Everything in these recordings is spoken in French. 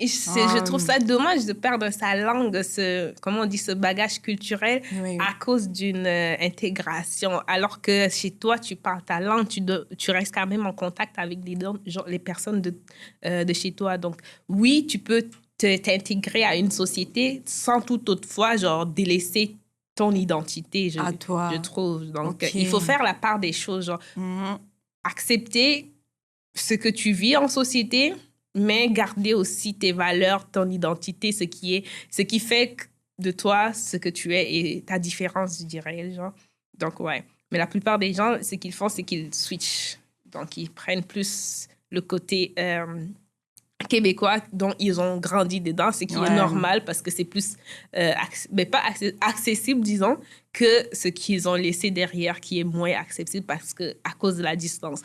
Je trouve ça dommage de perdre sa langue, comment on dit, ce bagage culturel à cause d'une intégration. Alors que chez toi, tu parles ta langue, tu restes quand même en contact avec les personnes de chez toi. Donc, oui, tu peux t'intégrer à une société sans toutefois, genre, délaisser ton identité, je trouve. Donc, il faut faire la part des choses, genre, accepter ce que tu vis en société, mais garder aussi tes valeurs, ton identité, ce qui fait de toi ce que tu es et ta différence, je dirais, genre. Donc, ouais. Mais la plupart des gens, ce qu'ils font, c'est qu'ils switchent. Donc, ils prennent plus le côté québécois dont ils ont grandi dedans, ce qui est normal parce que c'est plus, pas accessible, disons, que ce qu'ils ont laissé derrière qui est moins accessible parce que à cause de la distance.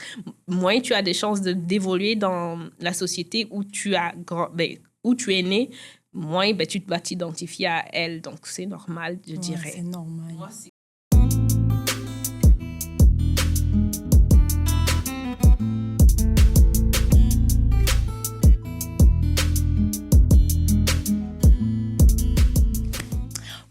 Moins tu as des chances d'évoluer dans la société où tu es né, moins tu vas t'identifier à elle. Donc, c'est normal, je dirais. C'est normal. Moi,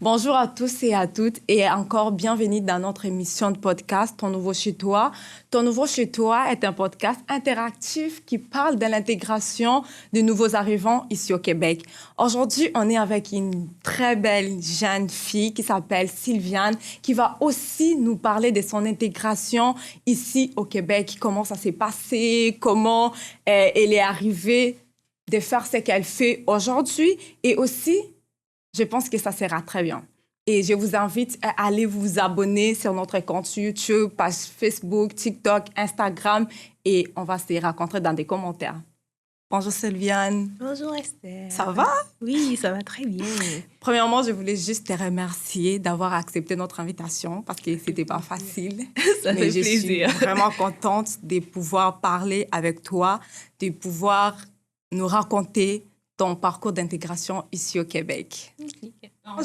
Bonjour à tous et à toutes et encore bienvenue dans notre émission de podcast Ton Nouveau Chez Toi. Ton Nouveau Chez Toi est un podcast interactif qui parle de l'intégration des nouveaux arrivants ici au Québec. Aujourd'hui, on est avec une très belle jeune fille qui s'appelle Sylviane qui va aussi nous parler de son intégration ici au Québec. Comment ça s'est passé, comment elle est arrivée de faire ce qu'elle fait aujourd'hui et aussi... Je pense que ça sera très bien. Et je vous invite à aller vous abonner sur notre compte YouTube, page Facebook, TikTok, Instagram et on va se rencontrer dans des commentaires. Bonjour Sylviane. Bonjour Esther. Ça va? Oui, ça va très bien. Premièrement, je voulais juste te remercier d'avoir accepté notre invitation parce que c'était pas facile. Ça fait plaisir. Je suis vraiment contente de pouvoir parler avec toi, de pouvoir nous raconter ton parcours d'intégration ici au Québec.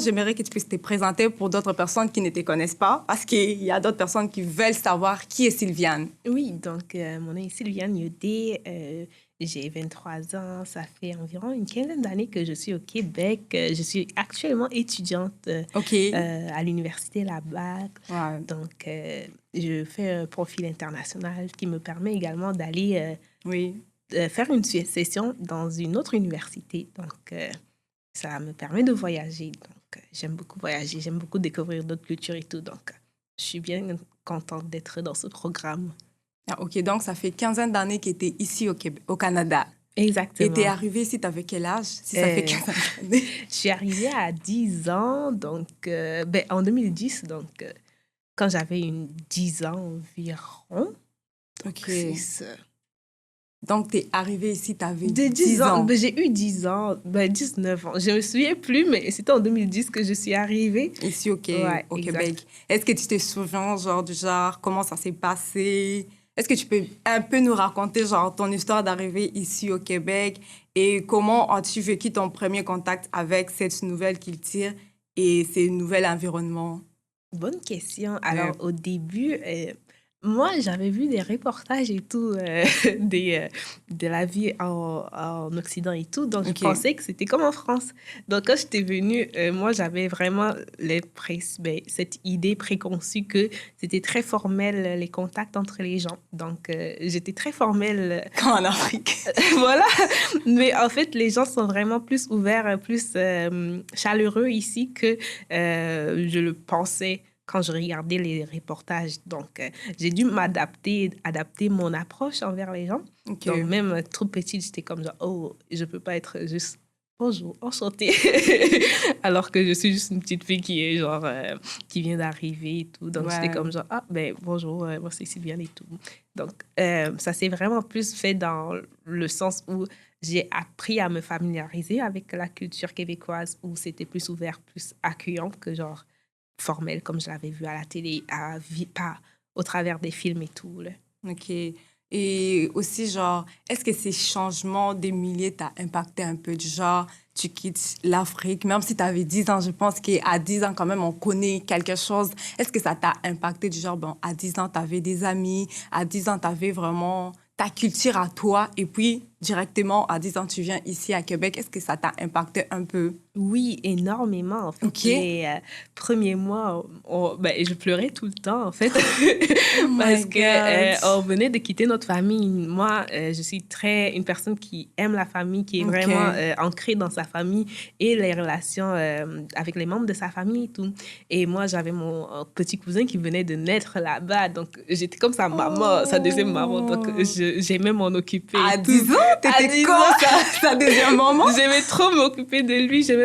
J'aimerais que tu puisses te présenter pour d'autres personnes qui ne te connaissent pas, parce qu'il y a d'autres personnes qui veulent savoir qui est Sylviane. Oui, donc mon nom est Sylviane Yodé, j'ai 23 ans, ça fait environ une quinzaine d'années que je suis au Québec. Je suis actuellement étudiante à l'université Labatt. Ouais. Donc, je fais un profil international qui me permet également d'aller... faire une session dans une autre université. Donc, ça me permet de voyager. Donc, j'aime beaucoup voyager. J'aime beaucoup découvrir d'autres cultures et tout. Donc, je suis bien contente d'être dans ce programme. Ah, OK. Donc, ça fait 15 d'années que tu es ici au Canada. Exactement. Et tu es arrivée ici, tu avais quel âge? Si ça fait 15 d'années. Je suis arrivée à 10 ans, donc, en 2010, donc, quand j'avais 10 ans environ. OK. C'est ça. Donc, tu es arrivée ici, tu avais 10 ans. J'ai eu 10 ans, 19 ans. Je ne me souviens plus, mais c'était en 2010 que je suis arrivée. Ici au Québec. Est-ce que tu te souviens, comment ça s'est passé? Est-ce que tu peux un peu nous raconter, ton histoire d'arrivée ici au Québec et comment as-tu vécu ton premier contact avec cette nouvelle culture et ce nouvel environnement? Bonne question. Alors, au début... moi, j'avais vu des reportages et tout de la vie en Occident et tout. Donc, je pensais que c'était comme en France. Donc, quand j'étais venue, moi, j'avais vraiment cette idée préconçue que c'était très formel, les contacts entre les gens. Donc, j'étais très formelle. Comme en Afrique. Voilà. Mais en fait, les gens sont vraiment plus ouverts, plus chaleureux ici que je le pensais quand je regardais les reportages. Donc, j'ai dû adapter mon approche envers les gens. Donc, même trop petite, j'étais comme genre, oh, je peux pas être juste bonjour, enchantée. Alors que je suis juste une petite fille qui est genre, qui vient d'arriver et tout. Donc, j'étais comme genre, ah, ben, bonjour, moi, c'est Sylviane et tout. Donc, ça s'est vraiment plus fait dans le sens où j'ai appris à me familiariser avec la culture québécoise, où c'était plus ouvert, plus accueillant que genre, formel comme je l'avais vu à la télé, pas au travers des films et tout. Là. OK. Et aussi, est-ce que ces changements de milieu t'ont impacté un peu? Tu quittes l'Afrique, même si tu avais 10 ans, je pense qu'à 10 ans, quand même, on connaît quelque chose. Est-ce que ça t'a impacté à 10 ans, tu avais des amis, à 10 ans, tu avais vraiment ta culture à toi, et puis directement à 10 ans, tu viens ici à Québec. Est-ce que ça t'a impacté un peu? Oui, énormément. En fait, les premiers mois, je pleurais tout le temps, en fait, parce que on venait de quitter notre famille. Moi, je suis une personne qui aime la famille, qui est vraiment ancrée dans sa famille et les relations avec les membres de sa famille et tout. Et moi, j'avais mon petit cousin qui venait de naître là-bas, donc j'étais comme sa maman, sa deuxième maman, donc j'aimais m'en occuper. À 10 ans, t'étais comme sa deuxième maman? J'aimais trop m'occuper de lui, j'aimais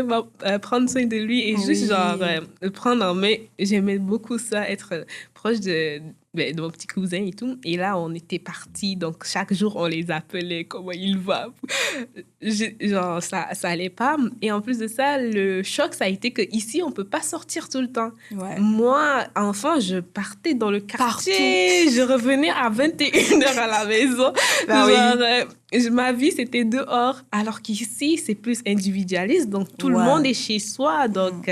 prendre soin de lui et juste le prendre en main. J'aimais beaucoup ça, être proche de mon petit cousin et tout. Et là, on était partis, donc chaque jour, on les appelait, comment il va. Ça allait pas. Et en plus de ça, le choc, ça a été qu'ici, on peut pas sortir tout le temps. Ouais. Moi, enfant, je partais dans le quartier, je revenais à 21h à la maison. Ma vie, c'était dehors, alors qu'ici, c'est plus individualiste, donc tout le monde est chez soi. Donc,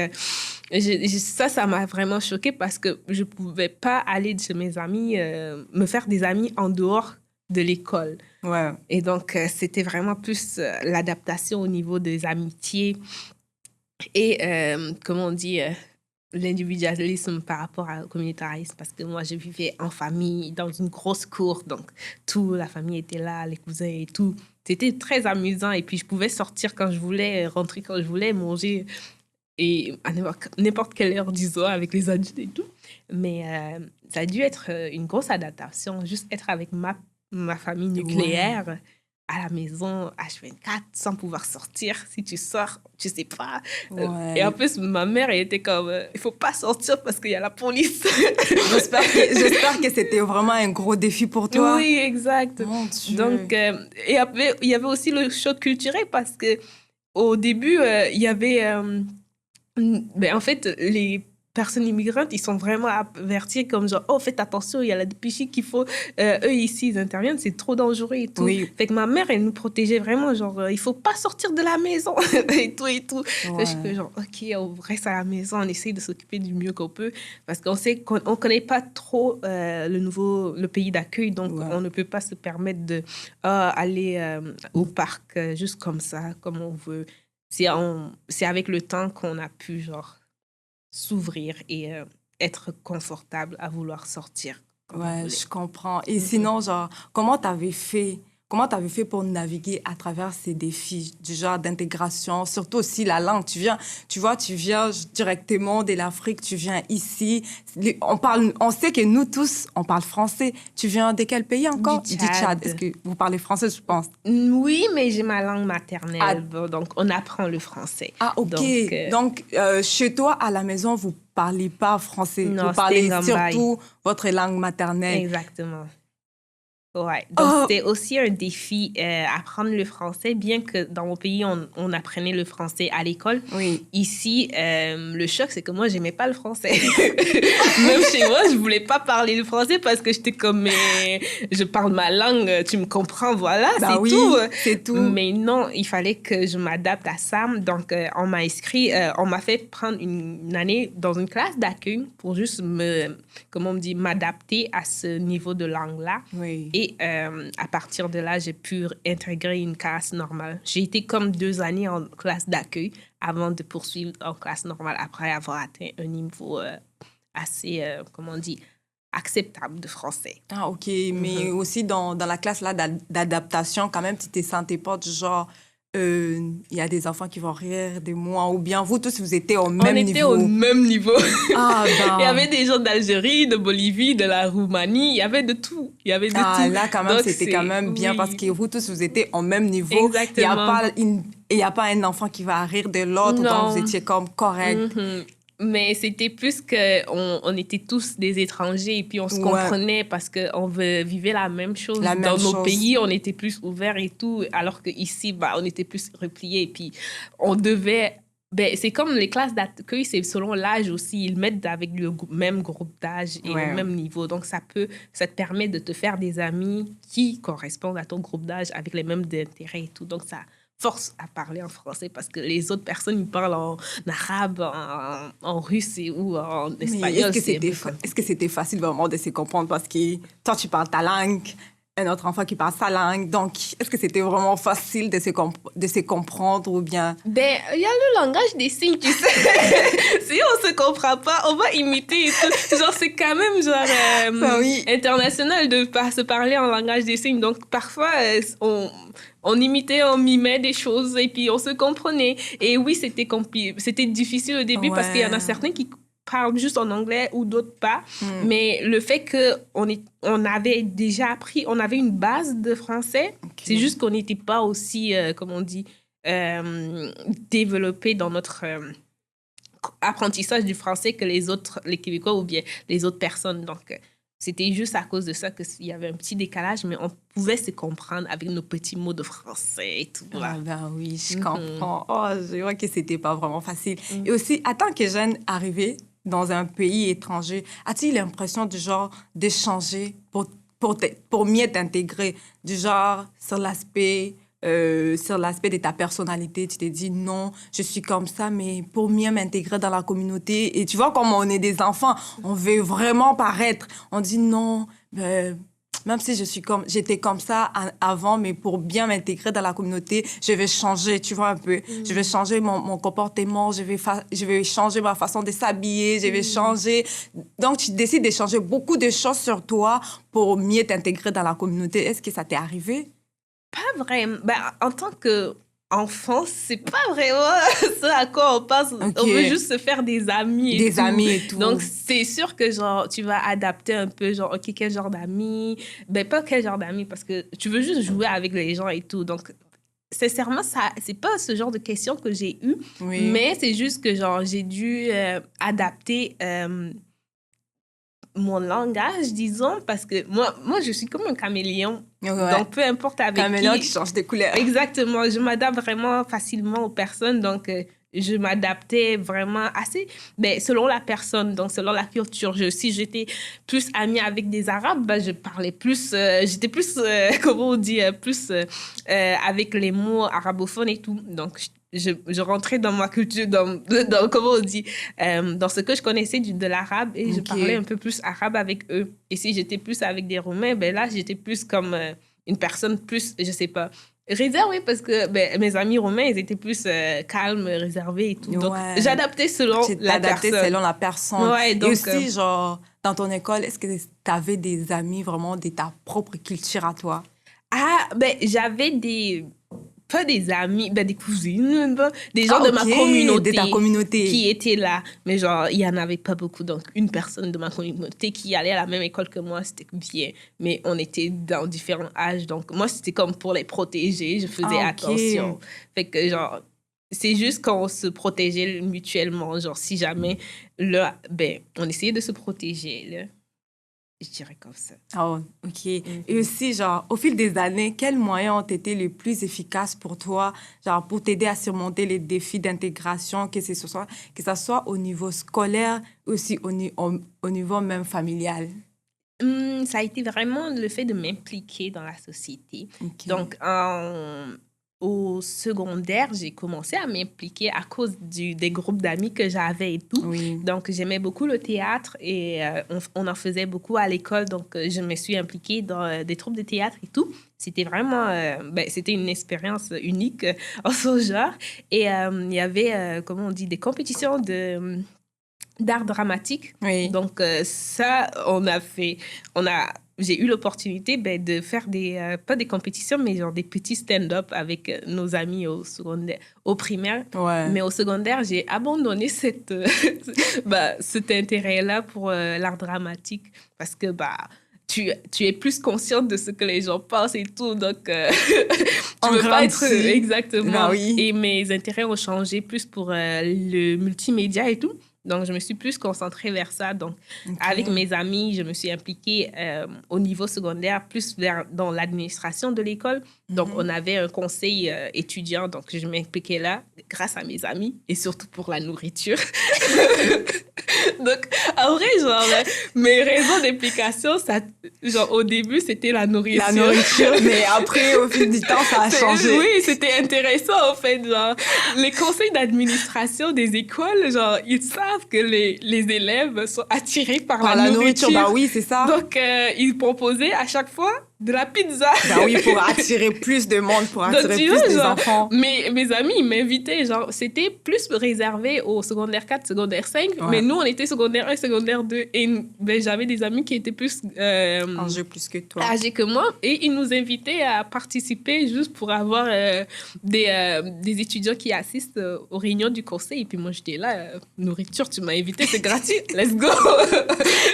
ça m'a vraiment choquée parce que je ne pouvais pas aller chez mes amis, me faire des amis en dehors de l'école. Ouais. Et donc, c'était vraiment plus l'adaptation au niveau des amitiés et, comment on dit, l'individualisme par rapport au communautarisme, parce que moi, je vivais en famille, dans une grosse cour, donc toute la famille était là, les cousins et tout. C'était très amusant et puis je pouvais sortir quand je voulais, rentrer quand je voulais, manger et à n'importe quelle heure du soir avec les adultes et tout. Mais ça a dû être une grosse adaptation, juste être avec ma famille nucléaire à la maison, H24, sans pouvoir sortir. Si tu sors, tu sais pas. Et en plus, ma mère, elle était comme, il faut pas sortir parce qu'il y a la police. J'espère que c'était vraiment un gros défi pour toi. Oui, exact. Mon Dieu. Donc, et après, il y avait aussi le choc culturel parce que au début, il y avait... en fait, les personnes immigrantes, ils sont vraiment avertis comme genre, oh, faites attention, il y a la DPJ qu'il faut, eux ici, ils interviennent, c'est trop dangereux et tout. Oui. Fait que ma mère, elle nous protégeait vraiment, genre, il faut pas sortir de la maison et tout et tout. Ouais. Je suis genre, ok, on reste à la maison, on essaie de s'occuper du mieux qu'on peut parce qu'on sait qu'on connaît pas trop le pays d'accueil, donc on ne peut pas se permettre de aller au parc juste comme ça, comme on veut. C'est avec le temps qu'on a pu, genre, s'ouvrir et être confortable à vouloir sortir. Ouais, je comprends. Et sinon, genre, comment t'avais fait pour naviguer à travers ces défis du genre d'intégration, surtout aussi la langue? Tu viens directement de l'Afrique, tu viens ici. On sait que nous tous, on parle français. Tu viens de quel pays encore? Du Tchad. Est-ce que vous parlez français, je pense? Oui, mais j'ai ma langue maternelle, donc on apprend le français. Ah, ok. Donc chez toi, à la maison, vous parlez pas français. Non, vous parlez surtout votre langue maternelle. Exactement. Ouais. Donc, c'était aussi un défi apprendre le français, bien que dans mon pays, on apprenait le français à l'école. Oui. Ici, le choc, c'est que moi, j'aimais pas le français. Même chez moi, je voulais pas parler le français parce que j'étais comme, mais je parle ma langue, tu me comprends, voilà, c'est tout. Mais non, il fallait que je m'adapte à ça. Donc, on m'a inscrit, on m'a fait prendre une année dans une classe d'accueil pour juste m'adapter à ce niveau de langue-là. Oui. Et à partir de là, j'ai pu intégrer une classe normale. J'ai été comme 2 années en classe d'accueil avant de poursuivre en classe normale après avoir atteint un niveau assez, acceptable de français. Ah, ok. Mais aussi dans la classe là, d'adaptation, quand même, tu te sentais pas du genre... il y a des enfants qui vont rire de moi, ou bien vous tous, vous étiez au même niveau. On était au même niveau. Ah, ben. Il y avait des gens d'Algérie, de Bolivie, de la Roumanie, il y avait de tout. Là, quand même, donc, c'était quand même bien parce que vous tous, vous étiez au même niveau. Exactement. Il n'y a pas un enfant qui va rire de l'autre, donc vous étiez comme correct. Mais c'était plus qu'on était tous des étrangers et puis on se comprenait parce qu'on vivait la même chose. Dans nos pays, on était plus ouverts et tout, alors qu'ici, on était plus repliés. Et puis, on devait... c'est comme les classes d'accueil, c'est selon l'âge aussi. Ils mettent avec le même groupe d'âge et au même niveau. Donc, ça te permet de te faire des amis qui correspondent à ton groupe d'âge avec les mêmes intérêts et tout. Donc, ça force à parler en français parce que les autres personnes, ils parlent en arabe, en russe ou en espagnol. Est-ce que c'était facile vraiment de se comprendre parce que toi, tu parles ta langue, un autre enfant qui parle sa langue. Donc, est-ce que c'était vraiment facile de se comprendre ou bien... Ben, il y a le langage des signes, tu sais. Si on se comprend pas, on va imiter et tout. Genre, c'est quand même international de se parler en langage des signes. Donc, parfois, on imitait, on mimait des choses et puis on se comprenait. Et oui, c'était difficile au début parce qu'il y en a certains qui parlent juste en anglais ou d'autres pas. Mais le fait qu'on avait déjà appris, on avait une base de français, c'est juste qu'on n'était pas aussi, comment on dit, développé dans notre apprentissage du français que les Québécois ou bien les autres personnes. Donc, c'était juste à cause de ça qu'il y avait un petit décalage, mais on pouvait se comprendre avec nos petits mots de français et tout. Ah ben oui, je comprends. Oh, je vois que c'était pas vraiment facile. Et aussi, en tant que jeune arrivée dans un pays étranger, as-tu l'impression du genre d'échanger pour mieux t'intégrer, du genre sur l'aspect de ta personnalité, tu t'es dit non, je suis comme ça, mais pour mieux m'intégrer dans la communauté. Et tu vois, comme on est des enfants, on veut vraiment paraître. On dit non, même si j'étais comme ça avant, mais pour bien m'intégrer dans la communauté, je vais changer, tu vois un peu. Je vais changer mon comportement, je vais changer ma façon de s'habiller, je vais changer. Donc, tu décides de changer beaucoup de choses sur toi pour mieux t'intégrer dans la communauté. Est-ce que ça t'est arrivé? Pas vraiment. Ben, en tant qu'enfant, c'est pas vraiment ce à quoi on pense. On veut juste se faire des amis et tout. Donc, c'est sûr que genre, tu vas adapter un peu, genre, OK, quel genre d'amis? Ben, pas quel genre d'amis, parce que tu veux juste jouer avec les gens et tout. Donc, sincèrement, c'est pas ce genre de questions que j'ai eues, mais c'est juste que genre, j'ai dû adapter... mon langage, disons, parce que moi, je suis comme un caméléon. Donc, peu importe avec caméléon qui change de couleur. Exactement. Je m'adapte vraiment facilement aux personnes. Donc, je m'adaptais vraiment assez... Ben, selon la personne, donc selon la culture. Si j'étais plus amie avec des Arabes, ben, je parlais plus... j'étais plus, comment on dit, plus avec les mots arabophones et tout. Donc, je rentrais dans ma culture, dans comment on dit, dans ce que je connaissais de l'arabe et je parlais un peu plus arabe avec eux. Et si j'étais plus avec des Roumains, ben là, j'étais plus comme une personne plus, je sais pas, réservée parce que ben, mes amis roumains, ils étaient plus calmes, réservés et tout. Donc, j'adaptais selon la personne. Selon la personne. Ouais, donc, et aussi, genre, dans ton école, est-ce que tu avais des amis vraiment de ta propre culture à toi? Ah, ben, j'avais pas des amis, ben des cousines, des gens de ma communauté, de ta communauté qui étaient là. Mais genre, il n'y en avait pas beaucoup. Donc, une personne de ma communauté qui allait à la même école que moi, c'était bien. Mais on était dans différents âges. Donc, moi, c'était comme pour les protéger. Je faisais attention. Fait que genre, c'est juste qu'on se protégeait mutuellement. Genre, si jamais, là, ben, on essayait de se protéger, là. Je dirais comme ça. Oh, OK. Et aussi, genre, au fil des années, quels moyens ont été les plus efficaces pour toi, genre, pour t'aider à surmonter les défis d'intégration, que ce soit au niveau scolaire, aussi au niveau même familial? Ça a été vraiment le fait de m'impliquer dans la société. Donc, au secondaire, j'ai commencé à m'impliquer à cause des groupes d'amis que j'avais et tout. Donc, j'aimais beaucoup le théâtre et on en faisait beaucoup à l'école. Donc, je me suis impliquée dans des troupes de théâtre et tout. C'était vraiment... c'était une expérience unique en son genre. Et il y avait, comment on dit, des compétitions d'art dramatique. Donc, ça, j'ai eu l'opportunité de faire pas des compétitions, mais genre des petits stand-up avec nos amis au primaire. Mais au secondaire, j'ai abandonné cet intérêt-là pour l'art dramatique parce que tu es plus consciente de ce que les gens pensent et tout. Donc, tu veux pas être... Exactement. Et mes intérêts ont changé plus pour le multimédia et tout. Donc, je me suis plus concentrée vers ça. Donc, avec mes amis, je me suis impliquée au niveau secondaire, plus dans l'administration de l'école. Donc, on avait un conseil étudiant. Donc, je m'impliquais là grâce à mes amis et surtout pour la nourriture. Donc, en vrai, genre, mes raisons d'implication, genre, au début, c'était la nourriture. La nourriture, mais après, au fil du temps, ça a changé. Oui, c'était intéressant, en fait. Genre, les conseils d'administration des écoles, genre, ils savent que les élèves sont attirés par la nourriture. Bah oui, c'est ça. Donc, ils proposaient à chaque fois De la pizza. Ben oui, pour attirer plus de monde, pour attirer Donc, plus vois, des genre, enfants. mes amis, ils m'invitaient. Genre, c'était plus réservé au secondaire 4, secondaire 5. Ouais. Mais nous, on était secondaire 1, secondaire 2. Et ben, j'avais des amis qui étaient plus Âgés plus que toi. âgés que moi. Et ils nous invitaient à participer juste pour avoir des étudiants qui assistent aux réunions du conseil. Et puis moi, j'étais là, nourriture, tu m'as invité, c'est gratuit. Let's go.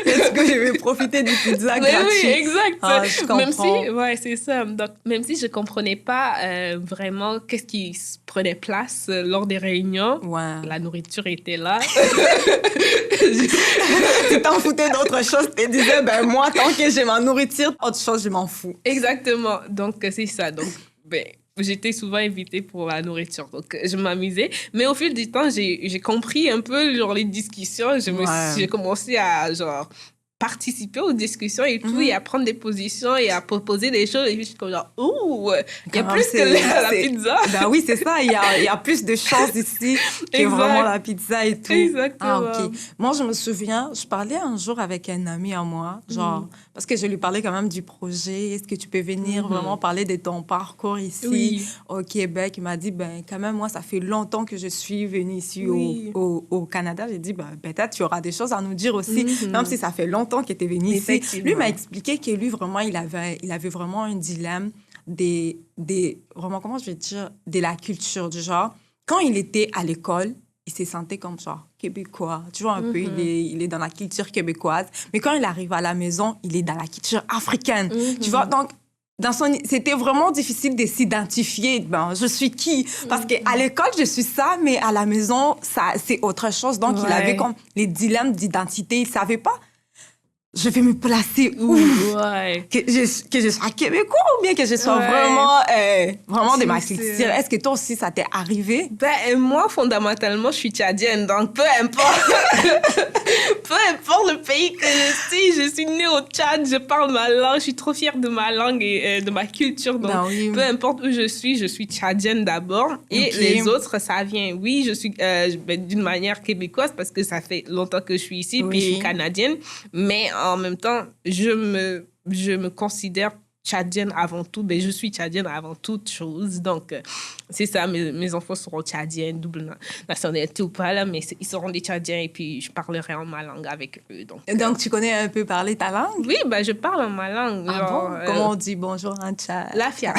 Est-ce que je vais profiter du pizza gratuit? Oui, exact. Ah, je comprends. Même si, ouais, c'est ça. Donc, même si je comprenais pas vraiment qu'est-ce qui prenait place lors des réunions, Ouais. la nourriture était là. Tu t'en foutais d'autre chose, tu te disais, ben moi, tant que j'ai ma nourriture, autre chose, je m'en fous. Exactement. Donc, c'est ça. Donc, ben, j'étais souvent invitée pour la nourriture. Donc, je m'amusais. Mais au fil du temps, j'ai compris un peu genre, les discussions. J'ai commencé à genre, participer aux discussions et tout, et à prendre des positions et à proposer des choses. Et puis, je suis comme genre, ouh, il y a plus que la pizza. Ben oui, c'est ça. Il y a plus de choses ici que vraiment la pizza et tout. Exactement. Ah, OK. Moi, je me souviens, je parlais un jour avec un ami à moi, genre, parce que je lui parlais quand même du projet. Est-ce que tu peux venir vraiment parler de ton parcours ici au Québec? Il m'a dit, ben, quand même, moi, ça fait longtemps que je suis venue ici au Canada. J'ai dit, ben, peut-être tu auras des choses à nous dire aussi, même si ça fait longtemps qu'il était venu ici. Lui m'a expliqué que lui, vraiment, il avait vraiment un dilemme vraiment, comment je vais dire, de la culture, du genre, quand il était à l'école, il se sentait comme genre québécois, tu vois, un peu, il est dans la culture québécoise, mais quand il arrive à la maison, il est dans la culture africaine, tu vois, donc, c'était vraiment difficile de s'identifier. Ben, je suis qui? Parce qu'à l'école, je suis ça, mais à la maison, c'est autre chose. Donc, il avait comme les dilemmes d'identité. Il savait pas, je vais me placer où? Que je sois québécois ou bien que je sois vraiment de ma culture? Est-ce que toi aussi, ça t'est arrivé? Ben, moi, fondamentalement, je suis tchadienne, donc peu importe. Peu importe le pays que je suis née au Tchad, je parle ma langue, je suis trop fière de ma langue et de ma culture. Donc, peu importe où je suis tchadienne d'abord. Et les autres, ça vient. Oui, je suis d'une manière québécoise parce que ça fait longtemps que je suis ici, puis je suis canadienne. Mais en même temps, je me considère tchadienne avant tout. Ben, je suis tchadienne avant toute chose. Donc, c'est ça, mes enfants seront tchadiens, double nationalité ou pas, là, mais ils seront des tchadiens et puis je parlerai en ma langue avec eux. Donc tu connais un peu parler ta langue? Oui, ben, je parle en ma langue. Ah genre, bon? Comment on dit bonjour en Tchad? Lafia.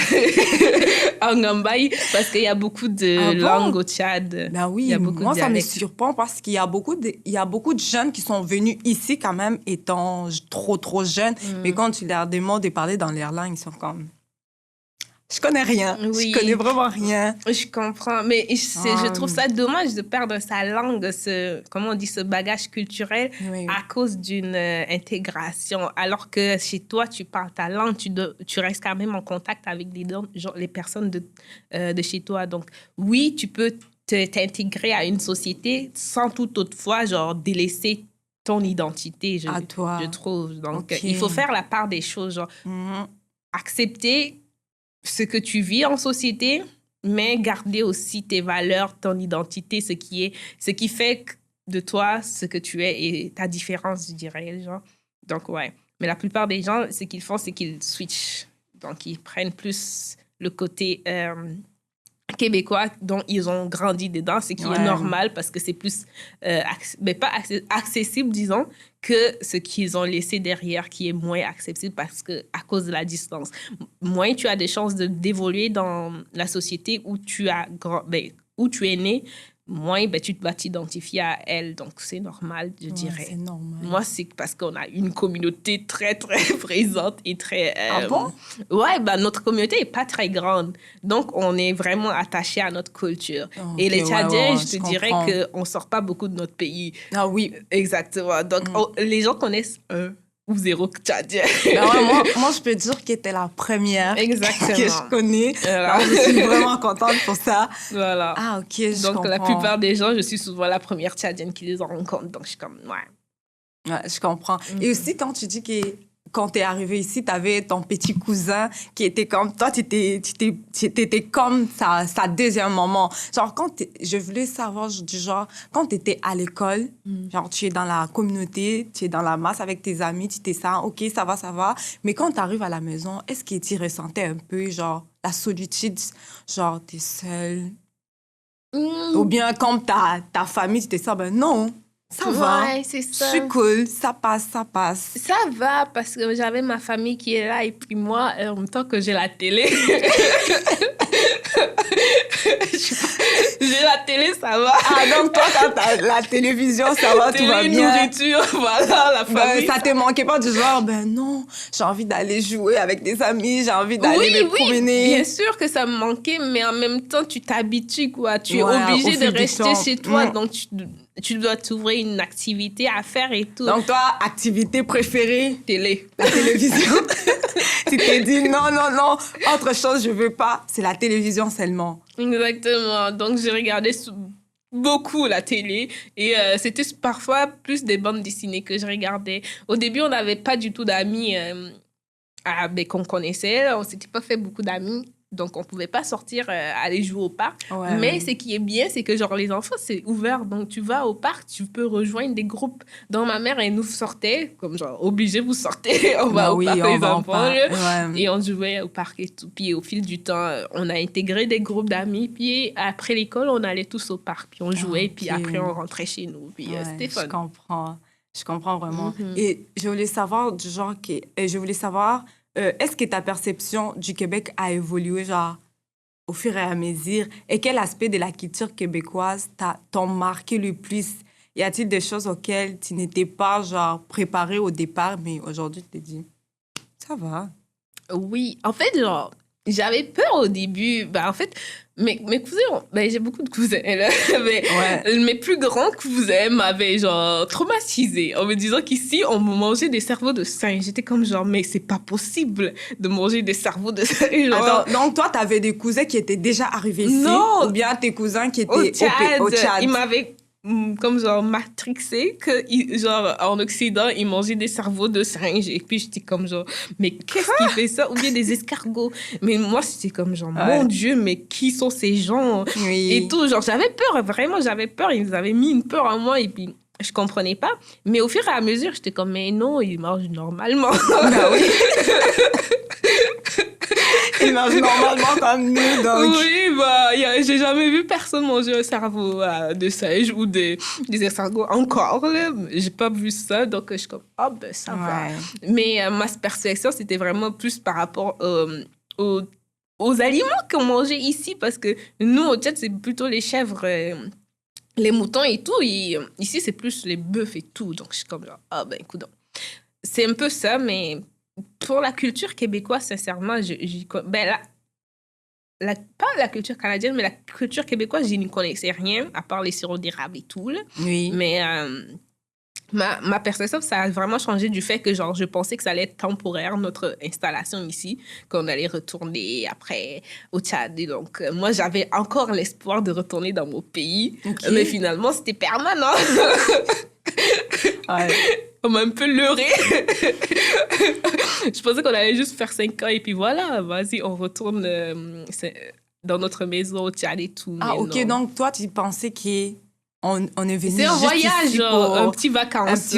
En Gambaye, parce qu'il y a beaucoup de langues au Tchad. Ben oui, moi, ça me surprend parce qu'il y a beaucoup de jeunes qui sont venus ici quand même étant trop jeunes. Mais quand tu leur demandes de parler dans leur langue, ils sont comme... Je connais rien. Je connais vraiment rien. Je comprends. Mais je trouve ça dommage de perdre sa langue, ce bagage culturel à cause d'une intégration. Alors que chez toi, tu parles ta langue, tu restes quand même en contact avec les personnes de chez toi. Donc, oui, tu peux t'intégrer à une société sans toutefois, genre, délaisser ton identité, à toi. Je trouve. Donc, il faut faire la part des choses, genre, accepter ce que tu vis en société, mais garder aussi tes valeurs, ton identité, ce qui fait de toi ce que tu es et ta différence, je dirais, genre. Donc, ouais. Mais la plupart des gens, ce qu'ils font, c'est qu'ils switchent. Donc, ils prennent plus le côté québécois dont ils ont grandi dedans, ce qui est normal parce que c'est plus, pas accessible, disons, que ce qu'ils ont laissé derrière qui est moins accessible à cause de la distance. Moins tu as des chances d'évoluer dans la société où tu es né, moins tu vas t'identifier à elle. Donc, c'est normal, je dirais. C'est normal. Moi, c'est parce qu'on a une communauté très, très présente et très... Ah bon? Ouais, notre communauté n'est pas très grande. Donc, on est vraiment attaché à notre culture. Et les Tchadiens, je te dirais qu'on ne sort pas beaucoup de notre pays. Ah oui. Exactement. Donc, les gens connaissent un ou zéro Tchadien. Moi, je peux dire que t'es la première que je connais. Voilà. Alors, je suis vraiment contente pour ça. Voilà. Ah, OK, je comprends. Donc, la plupart des gens, je suis souvent la première Tchadienne qui les rencontre. Donc, je suis comme, ouais. Ouais, je comprends. Et aussi, quand tu dis que quand t'es arrivé ici, t'avais ton petit cousin qui était comme toi, t'étais comme sa deuxième maman. Genre, je voulais savoir, du genre, quand t'étais à l'école, genre, tu es dans la communauté, tu es dans la masse avec tes amis, tu t'es ça, OK, ça va. Mais quand t'arrives à la maison, est-ce que tu ressentais un peu, genre, la solitude, genre, t'es seule? Ou bien, comme ta famille, tu t'es ça, ben non. Ça va. Ouais, c'est ça. Je suis cool. Ça passe. Ça va parce que j'avais ma famille qui est là et puis moi, en même temps que j'ai la télé. J'ai la télé, ça va. Ah, donc toi, quand t'as la télévision, ça va, tout va bien. Nourriture, voilà, la famille. Ça te manquait pas du genre, ben non, j'ai envie d'aller jouer avec des amis, j'ai envie d'aller me promener. Bien sûr que ça me manquait, mais en même temps, tu t'habitues, quoi. Tu es obligé de rester chez toi, donc tu dois t'ouvrir une activité à faire et tout. Donc toi, activité préférée? Télé. La télévision. Tu t'es dit, non, autre chose, je veux pas, c'est la télévision seulement. Exactement. Donc, j'ai regardé beaucoup la télé et c'était parfois plus des bandes dessinées que je regardais. Au début, on n'avait pas du tout d'amis qu'on connaissait. On s'était pas fait beaucoup d'amis. Donc, on pouvait pas sortir, aller jouer au parc. Ouais, mais ce qui est bien, c'est que genre les enfants, c'est ouvert. Donc, tu vas au parc, tu peux rejoindre des groupes. Donc, ma mère, elle nous sortait, comme genre, obligé, vous sortez, on va au parc, les enfants. Et on jouait au parc et tout. Puis, au fil du temps, on a intégré des groupes d'amis. Puis, après l'école, on allait tous au parc. Puis, on jouait. Puis, après, on rentrait chez nous. Puis, c'était fun. Je comprends vraiment. Et je voulais savoir du genre est-ce que ta perception du Québec a évolué, genre, au fur et à mesure? Et quel aspect de la culture québécoise t'ont marqué le plus? Y a-t-il des choses auxquelles tu n'étais pas, genre, préparée au départ, mais aujourd'hui, tu te dis, ça va? Oui. En fait, genre, j'avais peur au début. En fait, mes cousins, j'ai beaucoup de cousins. Mes plus grands cousins m'avaient genre traumatisée en me disant qu'ici, on mangeait des cerveaux de singe. J'étais comme genre, mais c'est pas possible de manger des cerveaux de singe. Genre... Attends, donc toi, t'avais des cousins qui étaient déjà arrivés ici? Non! Ou bien tes cousins qui étaient au Tchad? Ils m'avaient comme genre matrixé que genre en Occident ils mangeaient des cerveaux de singe et puis j'étais comme genre mais qu'est-ce qui fait ça, ou bien des escargots, mais moi c'était comme genre mon Dieu, mais qui sont ces gens et tout, genre j'avais peur, vraiment j'avais peur, ils avaient mis une peur en moi et puis je comprenais pas, mais au fur et à mesure j'étais comme mais non, ils mangent normalement. Oui. Ils mangent normalement comme nous, donc. Oui, j'ai jamais vu personne manger un cerveau de singe ou des escargots encore. J'ai pas vu ça, donc je suis comme, ça va. Mais ma perception, c'était vraiment plus par rapport aux aliments qu'on mangeait ici, parce que nous, au Tchad, c'est plutôt les chèvres, les moutons et tout. Et ici, c'est plus les bœufs et tout. Donc, je suis comme, écoute, c'est un peu ça, mais... Pour la culture québécoise, sincèrement, pas la culture canadienne, mais la culture québécoise, je n'y connaissais rien, à part les sirops d'érable et tout. Là. Oui. Mais ma perception, ça a vraiment changé du fait que genre, je pensais que ça allait être temporaire, notre installation ici, qu'on allait retourner après au Tchad. Et donc, moi, j'avais encore l'espoir de retourner dans mon pays, mais finalement, c'était permanent. On m'a un peu leurré. Je pensais qu'on allait juste faire 5 ans et puis voilà, vas-y, on retourne dans notre maison au Tchad et tout. Ah, ok, non. Donc toi, tu pensais qu'on est venu c'est un voyage, genre, un petit vacances.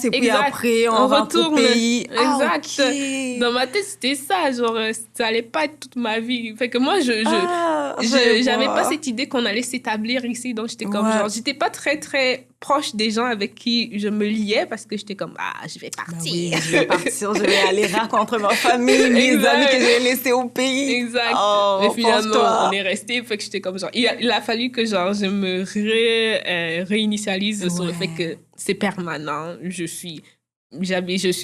Et puis après, on rentre au pays. Exact. Okay. Dans ma tête, c'était ça, genre, ça allait pas être toute ma vie. Fait que moi, j'avais pas cette idée qu'on allait s'établir ici, donc j'étais comme, genre, j'étais pas très, très proche des gens avec qui je me liais parce que j'étais comme, je vais partir. Je vais aller rencontrer ma famille, mes amis que j'ai laissés au pays. Exact. Mais finalement, on est restés, fait que j'étais comme, genre, il a fallu que, genre, je me réinitialise sur le fait que c'est permanent, je suis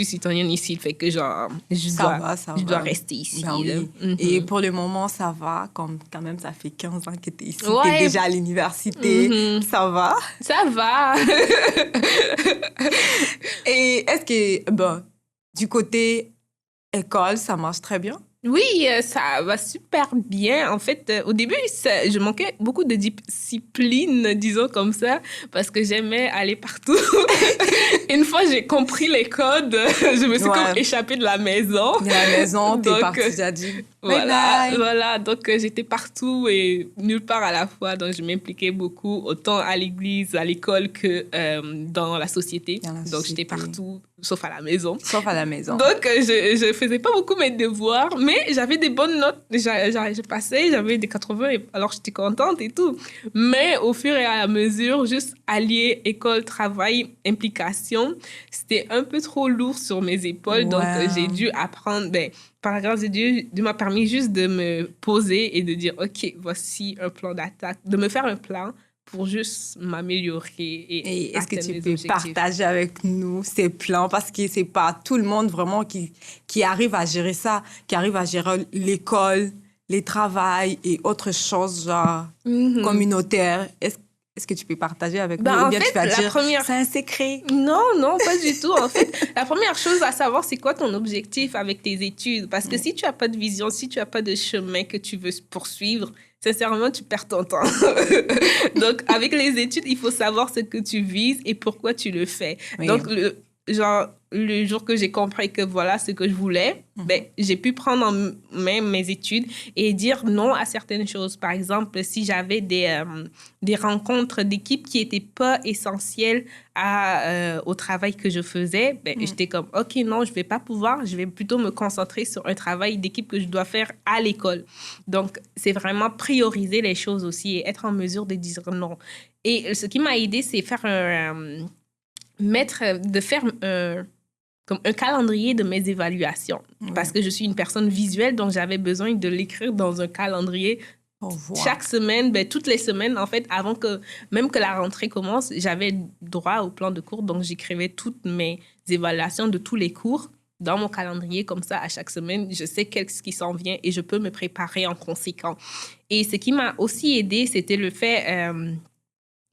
citoyenne ici, fait que genre, je dois rester ici. Et pour le moment, ça va, comme quand même, ça fait 15 ans que tu es ici, tu es déjà à l'université, ça va? Ça va! Et est-ce que, du côté école, ça marche très bien? Oui, ça va super bien. En fait, au début, je manquais beaucoup de discipline, disons comme ça, parce que j'aimais aller partout. Une fois, j'ai compris les codes, je me suis comme échappée de la maison. De la maison, t'es partie, j'ai dit voilà, bye. voilà. Donc, j'étais partout et nulle part à la fois. Donc, je m'impliquais beaucoup, autant à l'église, à l'école que dans la société. Donc, j'étais partout, sauf à la maison. Sauf à la maison. Donc, je faisais pas beaucoup mes devoirs, mais j'avais des bonnes notes. Je passais, j'avais des 80, alors j'étais contente et tout. Mais au fur et à mesure, juste allier école, travail, implication, c'était un peu trop lourd sur mes épaules. Donc, j'ai dû apprendre... par la grâce de Dieu, Dieu m'a permis juste de me poser et de dire, OK, voici un plan d'attaque, de me faire un plan pour juste m'améliorer. Et est-ce que tu peux partager avec nous ces plans? Parce que c'est pas tout le monde vraiment qui arrive à gérer ça, qui arrive à gérer l'école, les travails et autres choses genre communautaires. Est-ce que tu peux partager avec nous? Ou bien tu vas dire, c'est un secret? Non, pas du tout. En fait, la première chose à savoir, c'est quoi ton objectif avec tes études? Parce que si tu n'as pas de vision, si tu n'as pas de chemin que tu veux poursuivre, sincèrement, tu perds ton temps. Donc, avec les études, il faut savoir ce que tu vises et pourquoi tu le fais. Oui. Donc, le jour que j'ai compris que voilà ce que je voulais, j'ai pu prendre en main mes études et dire non à certaines choses. Par exemple, si j'avais des rencontres d'équipe qui n'étaient pas essentielles au travail que je faisais, j'étais comme, OK, non, je ne vais pas pouvoir. Je vais plutôt me concentrer sur un travail d'équipe que je dois faire à l'école. Donc, c'est vraiment prioriser les choses aussi et être en mesure de dire non. Et ce qui m'a aidée, c'est faire comme un calendrier de mes évaluations. Parce que je suis une personne visuelle, donc j'avais besoin de l'écrire dans un calendrier. Chaque semaine, toutes les semaines, en fait, avant que, même que la rentrée commence, j'avais droit au plan de cours. Donc, j'écrivais toutes mes évaluations de tous les cours dans mon calendrier. Comme ça, à chaque semaine, je sais qu'est-ce qui s'en vient et je peux me préparer en conséquent. Et ce qui m'a aussi aidée, c'était le fait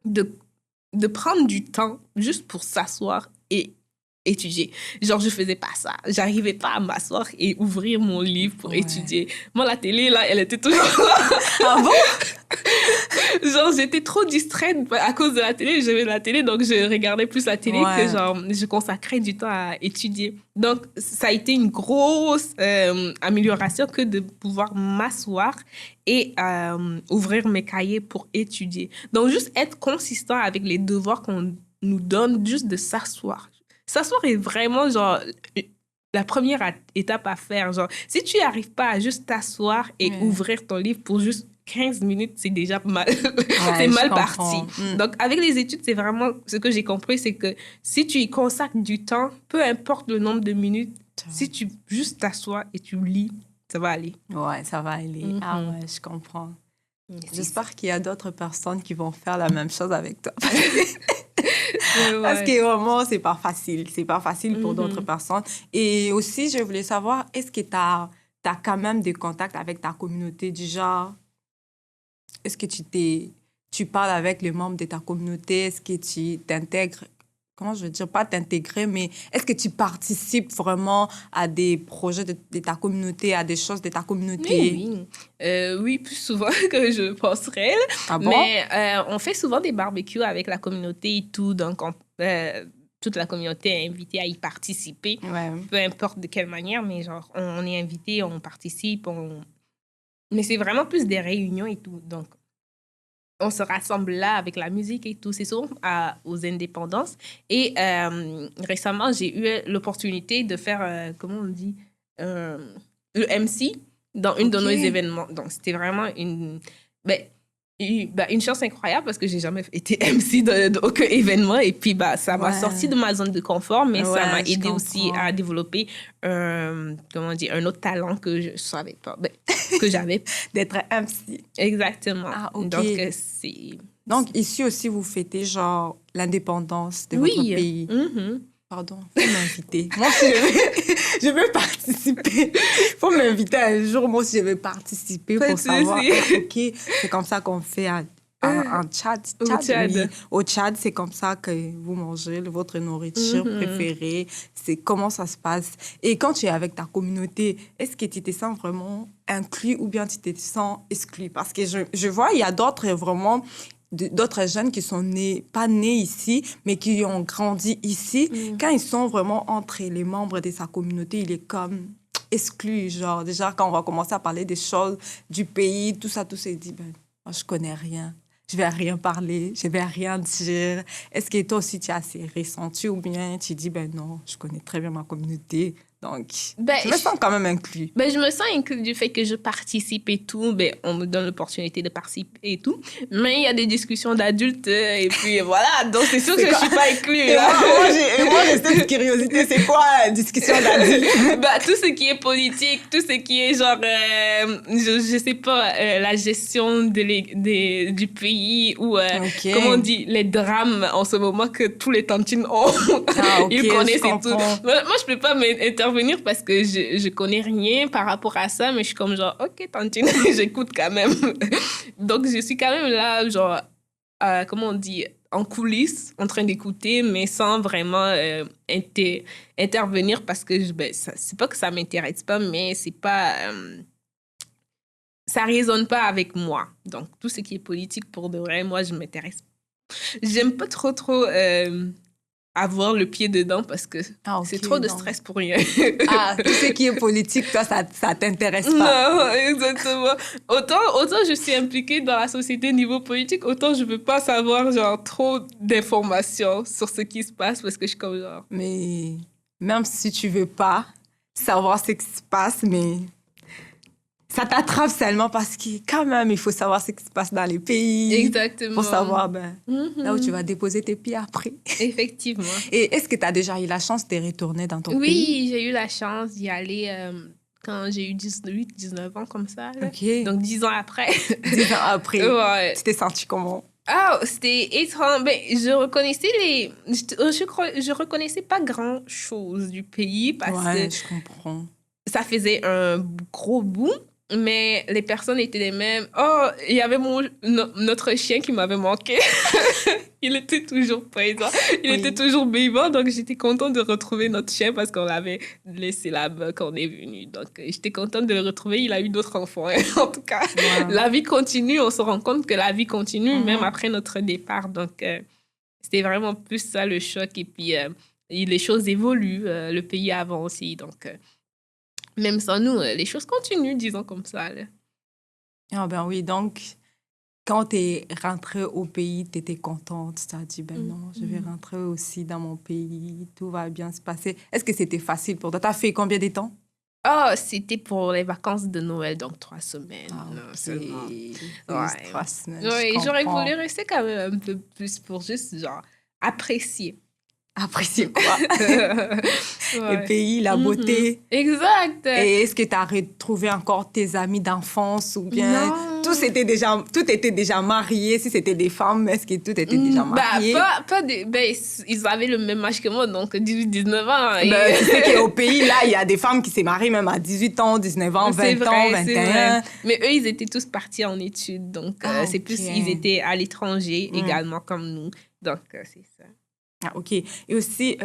de prendre du temps juste pour s'asseoir et étudier. Genre, je faisais pas ça. J'arrivais pas à m'asseoir et ouvrir mon livre pour étudier. Moi, la télé, là, elle était toujours là. Ah bon? Genre, j'étais trop distraite à cause de la télé. J'avais la télé, donc je regardais plus la télé que genre, je consacrais du temps à étudier. Donc, ça a été une grosse amélioration que de pouvoir m'asseoir et ouvrir mes cahiers pour étudier. Donc, juste être consistant avec les devoirs qu'on nous donne, juste de s'asseoir. S'asseoir est vraiment, genre, la première étape à faire. Genre, si tu n'y arrives pas à juste t'asseoir et ouvrir ton livre pour juste 15 minutes, c'est déjà mal. C'est mal parti. Donc, avec les études, c'est vraiment ce que j'ai compris, c'est que si tu y consacres du temps, peu importe le nombre de minutes, si tu juste t'assois et tu lis, ça va aller. Ouais, ça va aller. Ah ouais, je comprends. J'espère qu'il y a d'autres personnes qui vont faire la même chose avec toi. Parce que vraiment, c'est pas facile. C'est pas facile pour d'autres personnes. Et aussi, je voulais savoir, est-ce que tu as quand même des contacts avec ta communauté du genre? Est-ce que tu parles avec les membres de ta communauté? Est-ce que tu t'intègres? Comment je veux dire? Pas t'intégrer, mais est-ce que tu participes vraiment à des projets de ta communauté, à des choses de ta communauté? Oui, plus souvent que je penserais. Ah bon? Mais on fait souvent des barbecues avec la communauté et tout. Donc, toute la communauté est invitée à y participer. Peu importe de quelle manière, mais genre, on est invité, on participe. Mais c'est vraiment plus des réunions et tout. Donc, on se rassemble là avec la musique et tout. C'est souvent aux indépendances. Et récemment, j'ai eu l'opportunité de faire, comment on dit, le MC dans une de nos événements. Donc, c'était vraiment une chance incroyable parce que j'ai jamais été MC d'aucun événement. Et puis, ça m'a sorti de ma zone de confort, mais ça m'a aidé aussi à développer un autre talent que je ne savais pas, que j'avais. D'être MC. Exactement. Ah, OK. Donc, ici aussi, vous fêtez genre l'indépendance de votre pays. Pardon, il faut m'inviter. Moi aussi, je veux participer. Il faut m'inviter un jour. Moi aussi, je vais participer pour savoir. OK, c'est comme ça qu'on fait En Tchad. Au Tchad. Oui. Au Tchad, c'est comme ça que vous mangez votre nourriture préférée. C'est comment ça se passe. Et quand tu es avec ta communauté, est-ce que tu te sens vraiment inclus ou bien tu te sens exclu? Parce que je vois, il y a d'autres jeunes qui sont pas nés ici, mais qui ont grandi ici. Quand ils sont vraiment entre les membres de sa communauté, il est comme exclu. Genre, déjà, quand on va commencer à parler des choses du pays, tout ça, il dit, ben, moi, je connais rien. Je vais rien parler, je vais rien dire. Est-ce que toi aussi, tu as assez ressenti ou bien tu dis, ben non, je connais très bien ma communauté. Donc, je me sens quand même inclus. Ben, je me sens inclus du fait que je participe et tout. Ben, on me donne l'opportunité de participer et tout. Mais il y a des discussions d'adultes et puis voilà. Donc, c'est sûr que je ne suis pas inclus. Là. Moi, j'ai cette curiosité. C'est quoi la discussion d'adultes? Ben, tout ce qui est politique, tout ce qui est genre, je sais pas, la gestion du pays ou, comment on dit, les drames en ce moment que tous les tantines ont. Ils connaissent et tout. Moi, je peux pas m'intervenir parce que je connais rien par rapport à ça, mais je suis comme genre, OK, tantine, j'écoute quand même. Donc, je suis quand même là, genre, comment on dit, en coulisses, en train d'écouter, mais sans vraiment intervenir parce que, c'est pas que ça m'intéresse pas, mais c'est pas... ça résonne pas avec moi. Donc, tout ce qui est politique, pour de vrai, moi, je m'intéresse. J'aime pas trop avoir le pied dedans parce que c'est trop de stress pour rien. Tout ce qui est politique, toi, ça t'intéresse pas. Non, exactement. Autant je suis impliquée dans la société niveau politique, autant je veux pas savoir genre trop d'informations sur ce qui se passe parce que je suis comme genre... Mais même si tu veux pas savoir ce qui se passe, mais... ça t'attrape seulement parce que, quand même, il faut savoir ce qui se passe dans les pays. Exactement. Pour savoir là où tu vas déposer tes pieds après. Effectivement. Et est-ce que tu as déjà eu la chance de retourner dans ton pays? Oui, j'ai eu la chance d'y aller quand j'ai eu 18, 19 ans, comme ça. Là. OK. Donc, 10 ans après. 10 ans après. Ouais. Tu t'es senti comment? C'était étrange. Ben, je reconnaissais pas grand-chose du pays parce que... je comprends. Ça faisait un gros bout. Mais les personnes étaient les mêmes. Il y avait notre chien qui m'avait manqué. Il était toujours présent. Il était toujours vivant. Donc, j'étais contente de retrouver notre chien parce qu'on l'avait laissé là-bas quand on est venu. Donc, j'étais contente de le retrouver. Il a eu d'autres enfants. En tout cas, la vie continue. On se rend compte que la vie continue même après notre départ. Donc, c'était vraiment plus ça le choc. Et puis, les choses évoluent. Le pays avance aussi. Donc... même sans nous, les choses continuent, disons comme ça. Là. Ben oui, donc, quand tu es rentrée au pays, tu étais contente. Tu as dit, ben non, je vais rentrer aussi dans mon pays, tout va bien se passer. Est-ce que c'était facile pour toi? Tu as fait combien de temps? C'était pour les vacances de Noël, donc 3 semaines. Seulement. 3 semaines. Oui, j'aurais voulu rester quand même un peu plus pour juste, genre, apprécier. Apprécier quoi? Le pays, la beauté. Exact. Et est-ce que tu as retrouvé encore tes amis d'enfance ou bien tout était déjà marié? Si c'était des femmes, est-ce que tout était déjà marié? Ils avaient le même âge que moi, donc 18-19 ans. Tu sais qu'au pays, là, il y a des femmes qui se marient même à 18 ans, 19 ans, 20 ans, 21. Mais eux, ils étaient tous partis en études, donc c'est plus, ils étaient à l'étranger également comme nous. Donc, c'est ça. OK. Et aussi,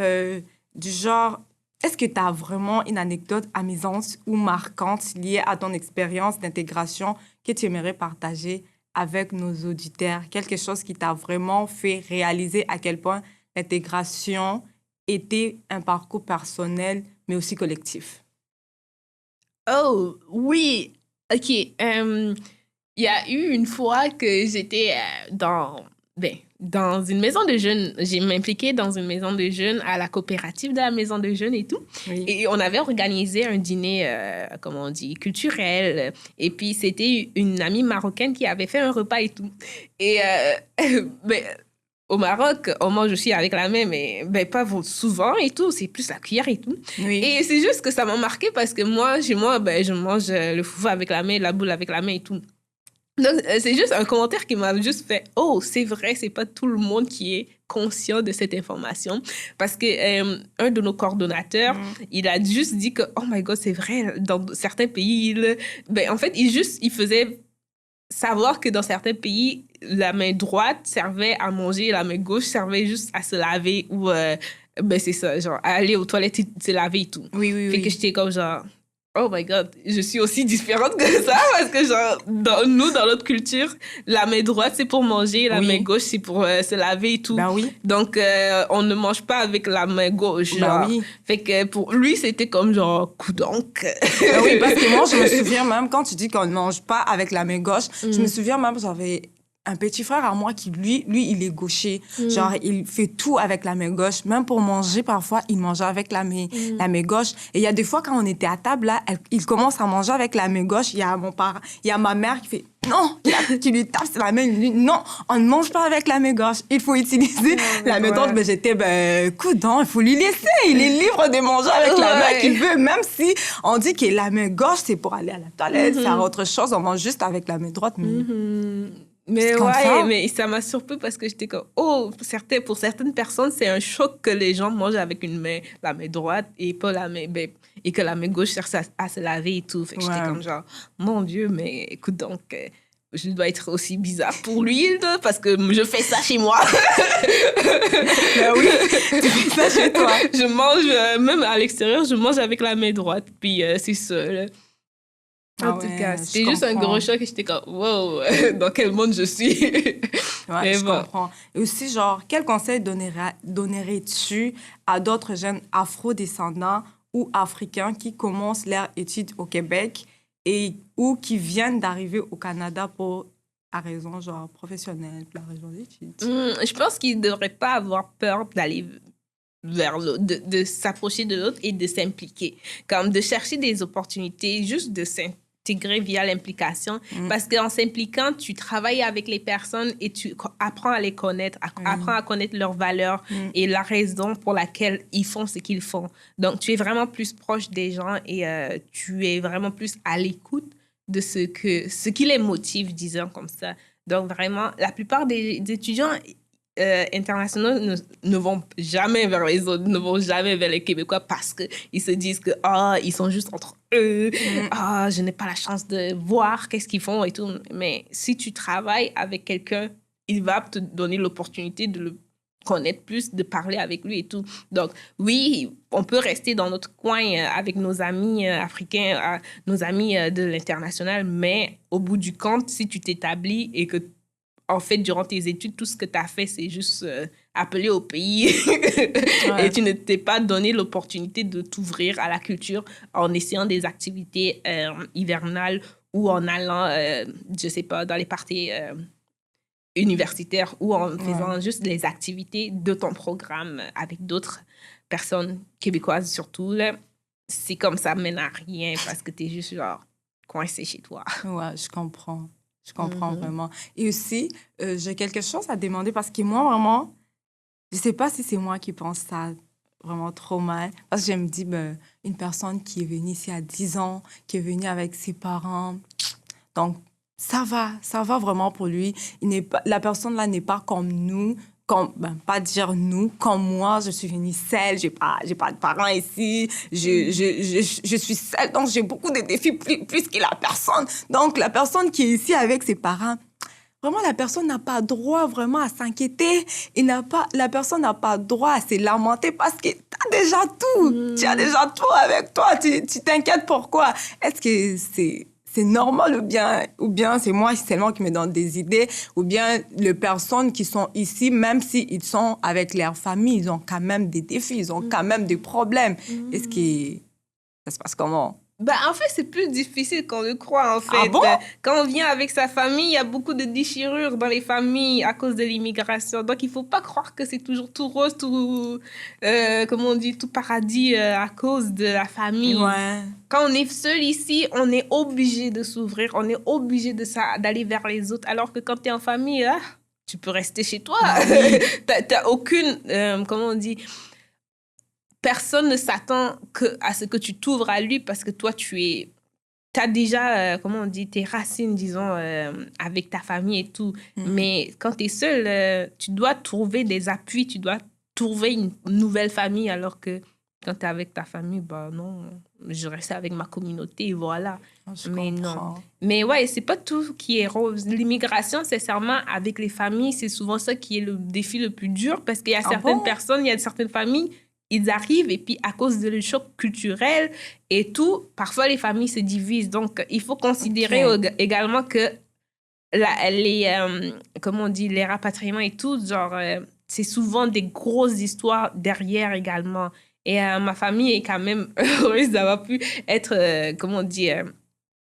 du genre, est-ce que tu as vraiment une anecdote amusante ou marquante liée à ton expérience d'intégration que tu aimerais partager avec nos auditeurs? Quelque chose qui t'a vraiment fait réaliser à quel point l'intégration était un parcours personnel, mais aussi collectif? Oh, oui. OK. Il y a eu une fois que j'étais dans une maison de jeunes. J'ai m'impliqué dans une maison de jeunes, à la coopérative de la maison de jeunes et tout. Oui. Et on avait organisé un dîner, comment on dit, culturel. Et puis, c'était une amie marocaine qui avait fait un repas et tout. Et au Maroc, on mange aussi avec la main, mais pas souvent et tout. C'est plus la cuillère et tout. Oui. Et c'est juste que ça m'a marqué parce que moi, chez moi, je mange le foufou avec la main, la boule avec la main et tout. Donc, c'est juste un commentaire qui m'a juste fait « Oh, c'est vrai, c'est pas tout le monde qui est conscient de cette information. » Parce que un de nos coordonnateurs, il a juste dit que « Oh my God, c'est vrai, dans certains pays, en fait, il faisait savoir que dans certains pays, la main droite servait à manger, la main gauche servait juste à se laver ou, ben c'est ça, genre, à aller aux toilettes et se laver et tout. Fait que j'étais comme genre, oh my God, je suis aussi différente que ça parce que genre, dans notre culture, la main droite, c'est pour manger, la main gauche, c'est pour se laver et tout. Ben oui. Donc, on ne mange pas avec la main gauche. Genre. Ben oui. Fait que pour lui, c'était comme genre, coudonc. Ben oui, parce que moi, je me souviens même, quand tu dis qu'on ne mange pas avec la main gauche, je me souviens même, j'avais un petit frère à moi qui, lui, il est gaucher. Genre, il fait tout avec la main gauche. Même pour manger, parfois, il mangeait avec la main gauche. Et il y a des fois, quand on était à table, là, il commence à manger avec la main gauche. Il y a ma mère qui fait non, qui lui tape sur la main. Il lui dit non, on ne mange pas avec la main gauche. Il faut utiliser la main droite. Mais j'étais, coudonc, il faut lui laisser. Il est libre de manger avec la main qu'il veut. Même si on dit que la main gauche, c'est pour aller à la toilette, faire autre chose. On mange juste avec la main droite. Mais ouais, mais ça m'a surpris parce que j'étais comme, pour certaines personnes, c'est un choc que les gens mangent avec la main droite et pas la main, et que la main gauche sert à se laver et tout. Fait que j'étais comme genre, mon Dieu, mais écoute donc, je dois être aussi bizarre pour lui, là, parce que je fais ça chez moi. Ben oui, tu fais ça chez toi. Je mange, même à l'extérieur, je mange avec la main droite. Puis c'est ça, là. En tout cas, c'était juste un gros choc et j'étais comme, wow, dans quel monde je suis. Je comprends. Et aussi, genre, quel conseil donnerais-tu à d'autres jeunes afro-descendants ou africains qui commencent leurs études au Québec ou qui viennent d'arriver au Canada pour la raison, genre, professionnelle, la raison d'études? Je pense qu'ils ne devraient pas avoir peur d'aller vers l'autre, de s'approcher de l'autre et de s'impliquer. Comme de chercher des opportunités, juste de s'intégrer via l'implication. Parce qu'en s'impliquant, tu travailles avec les personnes et tu apprends à les connaître, apprends à connaître leurs valeurs et la raison pour laquelle ils font ce qu'ils font. Donc, tu es vraiment plus proche des gens et tu es vraiment plus à l'écoute de ce qui les motive, disons comme ça. Donc, vraiment, la plupart des étudiants internationaux ne vont jamais vers les autres, ne vont jamais vers les Québécois parce qu'ils se disent que ils sont juste entre eux, je n'ai pas la chance de voir qu'est-ce qu'ils font et tout. Mais si tu travailles avec quelqu'un, il va te donner l'opportunité de le connaître plus, de parler avec lui et tout. Donc, oui, on peut rester dans notre coin avec nos amis africains, nos amis de l'international, mais au bout du compte, si tu t'établis et que en fait, durant tes études, tout ce que tu as fait, c'est juste appeler au pays. Et tu ne t'es pas donné l'opportunité de t'ouvrir à la culture en essayant des activités hivernales ou en allant, je sais pas, dans les parties universitaires ou en faisant juste les activités de ton programme avec d'autres personnes québécoises surtout. Là. C'est comme ça mène à rien parce que tu es juste genre coincé chez toi. Ouais, je comprends. Je comprends vraiment. Et aussi, j'ai quelque chose à demander parce que moi, vraiment, je ne sais pas si c'est moi qui pense ça vraiment trop mal. Parce que je me dis, une personne qui est venue ici à 10 ans, qui est venue avec ses parents, donc ça va vraiment pour lui. La personne-là n'est pas comme nous, pas dire nous, comme moi, je suis venue seule, j'ai pas de parents ici, je suis seule, donc j'ai beaucoup de défis plus que la personne. Donc, la personne qui est ici avec ses parents, vraiment, la personne n'a pas droit vraiment à s'inquiéter. La personne n'a pas droit à se lamenter parce que tu as déjà tout. Tu as déjà tout avec toi. Tu t'inquiètes pourquoi? Est-ce que c'est normal ou bien c'est moi seulement qui me donne des idées, ou bien les personnes qui sont ici, même s'ils sont avec leur famille, ils ont quand même des défis, ils ont quand même des problèmes. Est-ce que ça se passe comment? En fait, c'est plus difficile qu'on le croit, en fait. Ah bon? Quand on vient avec sa famille, il y a beaucoup de déchirures dans les familles à cause de l'immigration. Donc, il ne faut pas croire que c'est toujours tout rose, tout, comment on dit, tout paradis à cause de la famille. Ouais. Quand on est seul ici, on est obligé de s'ouvrir, on est obligé d'aller vers les autres. Alors que quand tu es en famille, tu peux rester chez toi. Oui. Tu n'as aucune, comment on dit... Personne ne s'attend à ce que tu t'ouvres à lui parce que toi, tu as déjà, comment on dit, tes racines, disons, avec ta famille et tout. Mais quand tu es seul, tu dois trouver des appuis, tu dois trouver une nouvelle famille alors que Quand tu es avec ta famille, bah non, je reste avec ma communauté, voilà. Mais non. Mais ouais, c'est pas tout qui est rose. L'immigration, sincèrement, avec les familles, c'est souvent ça qui est le défi le plus dur parce qu'il y a certaines personnes, il y a certaines familles, ils arrivent et puis à cause de le choc culturel et tout, parfois les familles se divisent. Donc, il faut considérer également que comment on dit, les rapatriements et tout, genre, c'est souvent des grosses histoires derrière également. Et ma famille est quand même heureuse d'avoir pu être, comment on dit,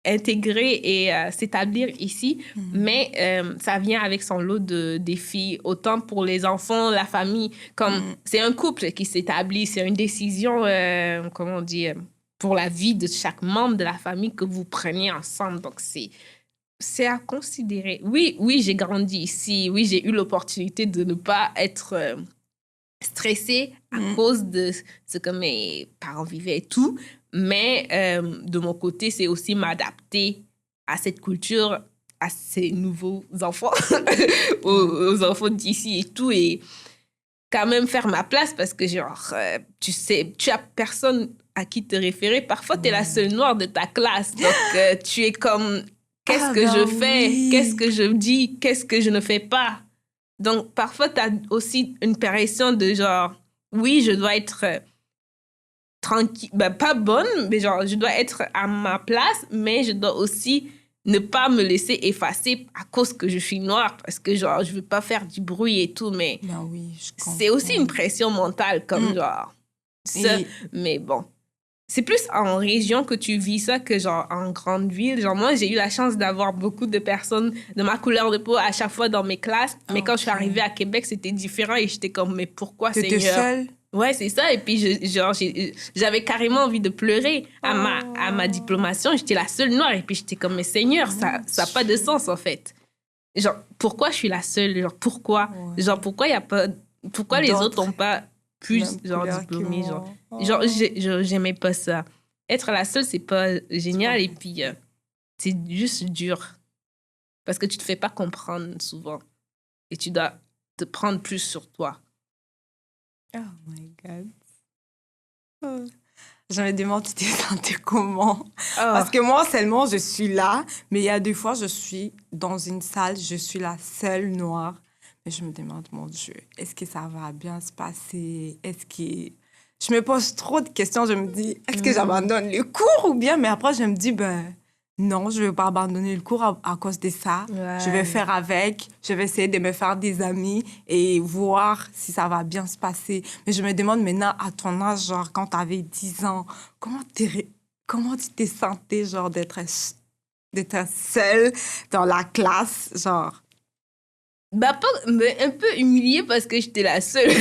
intégrée et s'établir ici. Mais ça vient avec son lot de défis, autant pour les enfants, la famille. Comme c'est un couple qui s'établit, c'est une décision, comment on dit, pour la vie de chaque membre de la famille que vous preniez ensemble. Donc, c'est à considérer. Oui, j'ai grandi ici. Oui, j'ai eu l'opportunité de ne pas être stressée à cause de ce que mes parents vivaient et tout. Mais de mon côté, c'est aussi m'adapter à cette culture, à ces nouveaux enfants, aux enfants d'ici et tout. Et quand même faire ma place parce que, genre, tu sais, tu as personne à qui te référer. Parfois, tu es la seule noire de ta classe. Donc, tu es comme... Qu'est-ce que je fais? Qu'est-ce que je dis? Qu'est-ce que je ne fais pas? Donc, parfois, tu as aussi une pression de genre, oui, je dois être tranquille, pas bonne, mais genre, je dois être à ma place, mais je dois aussi ne pas me laisser effacer à cause que je suis noire, parce que genre, je veux pas faire du bruit et tout, mais c'est aussi une pression mentale, comme genre, ça, mais bon. C'est plus en région que tu vis ça que genre en grande ville. Genre moi, j'ai eu la chance d'avoir beaucoup de personnes de ma couleur de peau à chaque fois dans mes classes. Mais quand je suis arrivée à Québec, c'était différent et j'étais comme, mais pourquoi, Seigneur? T'étais seule? Ouais, c'est ça. Et puis, j'avais carrément envie de pleurer. À ma diplomation, j'étais la seule noire. Et puis, j'étais comme, mais Seigneur, ça n'a pas de sens, en fait. Genre, pourquoi je suis la seule? Genre, pourquoi? Genre, pourquoi il y a pas... Pourquoi les autres n'ont pas... plus genre diplômée, genre j'aimais pas ça. Être la seule, c'est pas génial et puis c'est juste dur parce que tu te fais pas comprendre souvent et tu dois te prendre plus sur toi. Oh my God. Je me demande, tu t'es sentie comment? Parce que moi, seulement, je suis là, mais il y a des fois, je suis dans une salle, je suis la seule noire. Mais je me demande, mon Dieu, est-ce que ça va bien se passer? Est-ce que... Je me pose trop de questions. Je me dis, est-ce que j'abandonne le cours ou bien? Mais après, je me dis, non, je ne vais pas abandonner le cours à cause de ça. Ouais. Je vais faire avec. Je vais essayer de me faire des amis et voir si ça va bien se passer. Mais je me demande maintenant, à ton âge, genre, quand tu avais 10 ans, comment tu t'es sentie, genre, d'être seule dans la classe, genre? Un peu humiliée parce que j'étais la seule. Les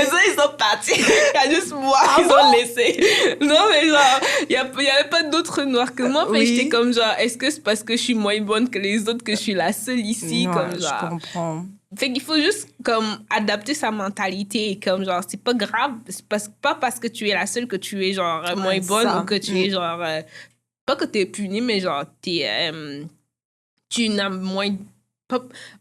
autres, ils sont partis. Il y a juste moi qu'ils ont laissé. Non, mais genre, il n'y avait pas d'autres noirs que moi. Mais j'étais comme genre, est-ce que c'est parce que je suis moins bonne que les autres que je suis la seule ici? Non, comme, genre. Je comprends. Fait qu'il faut juste comme adapter sa mentalité. Comme genre, c'est pas grave. C'est pas parce que tu es la seule que tu es genre moins bonne ou que tu es genre... pas que tu es punie, mais genre, tu n'as moins...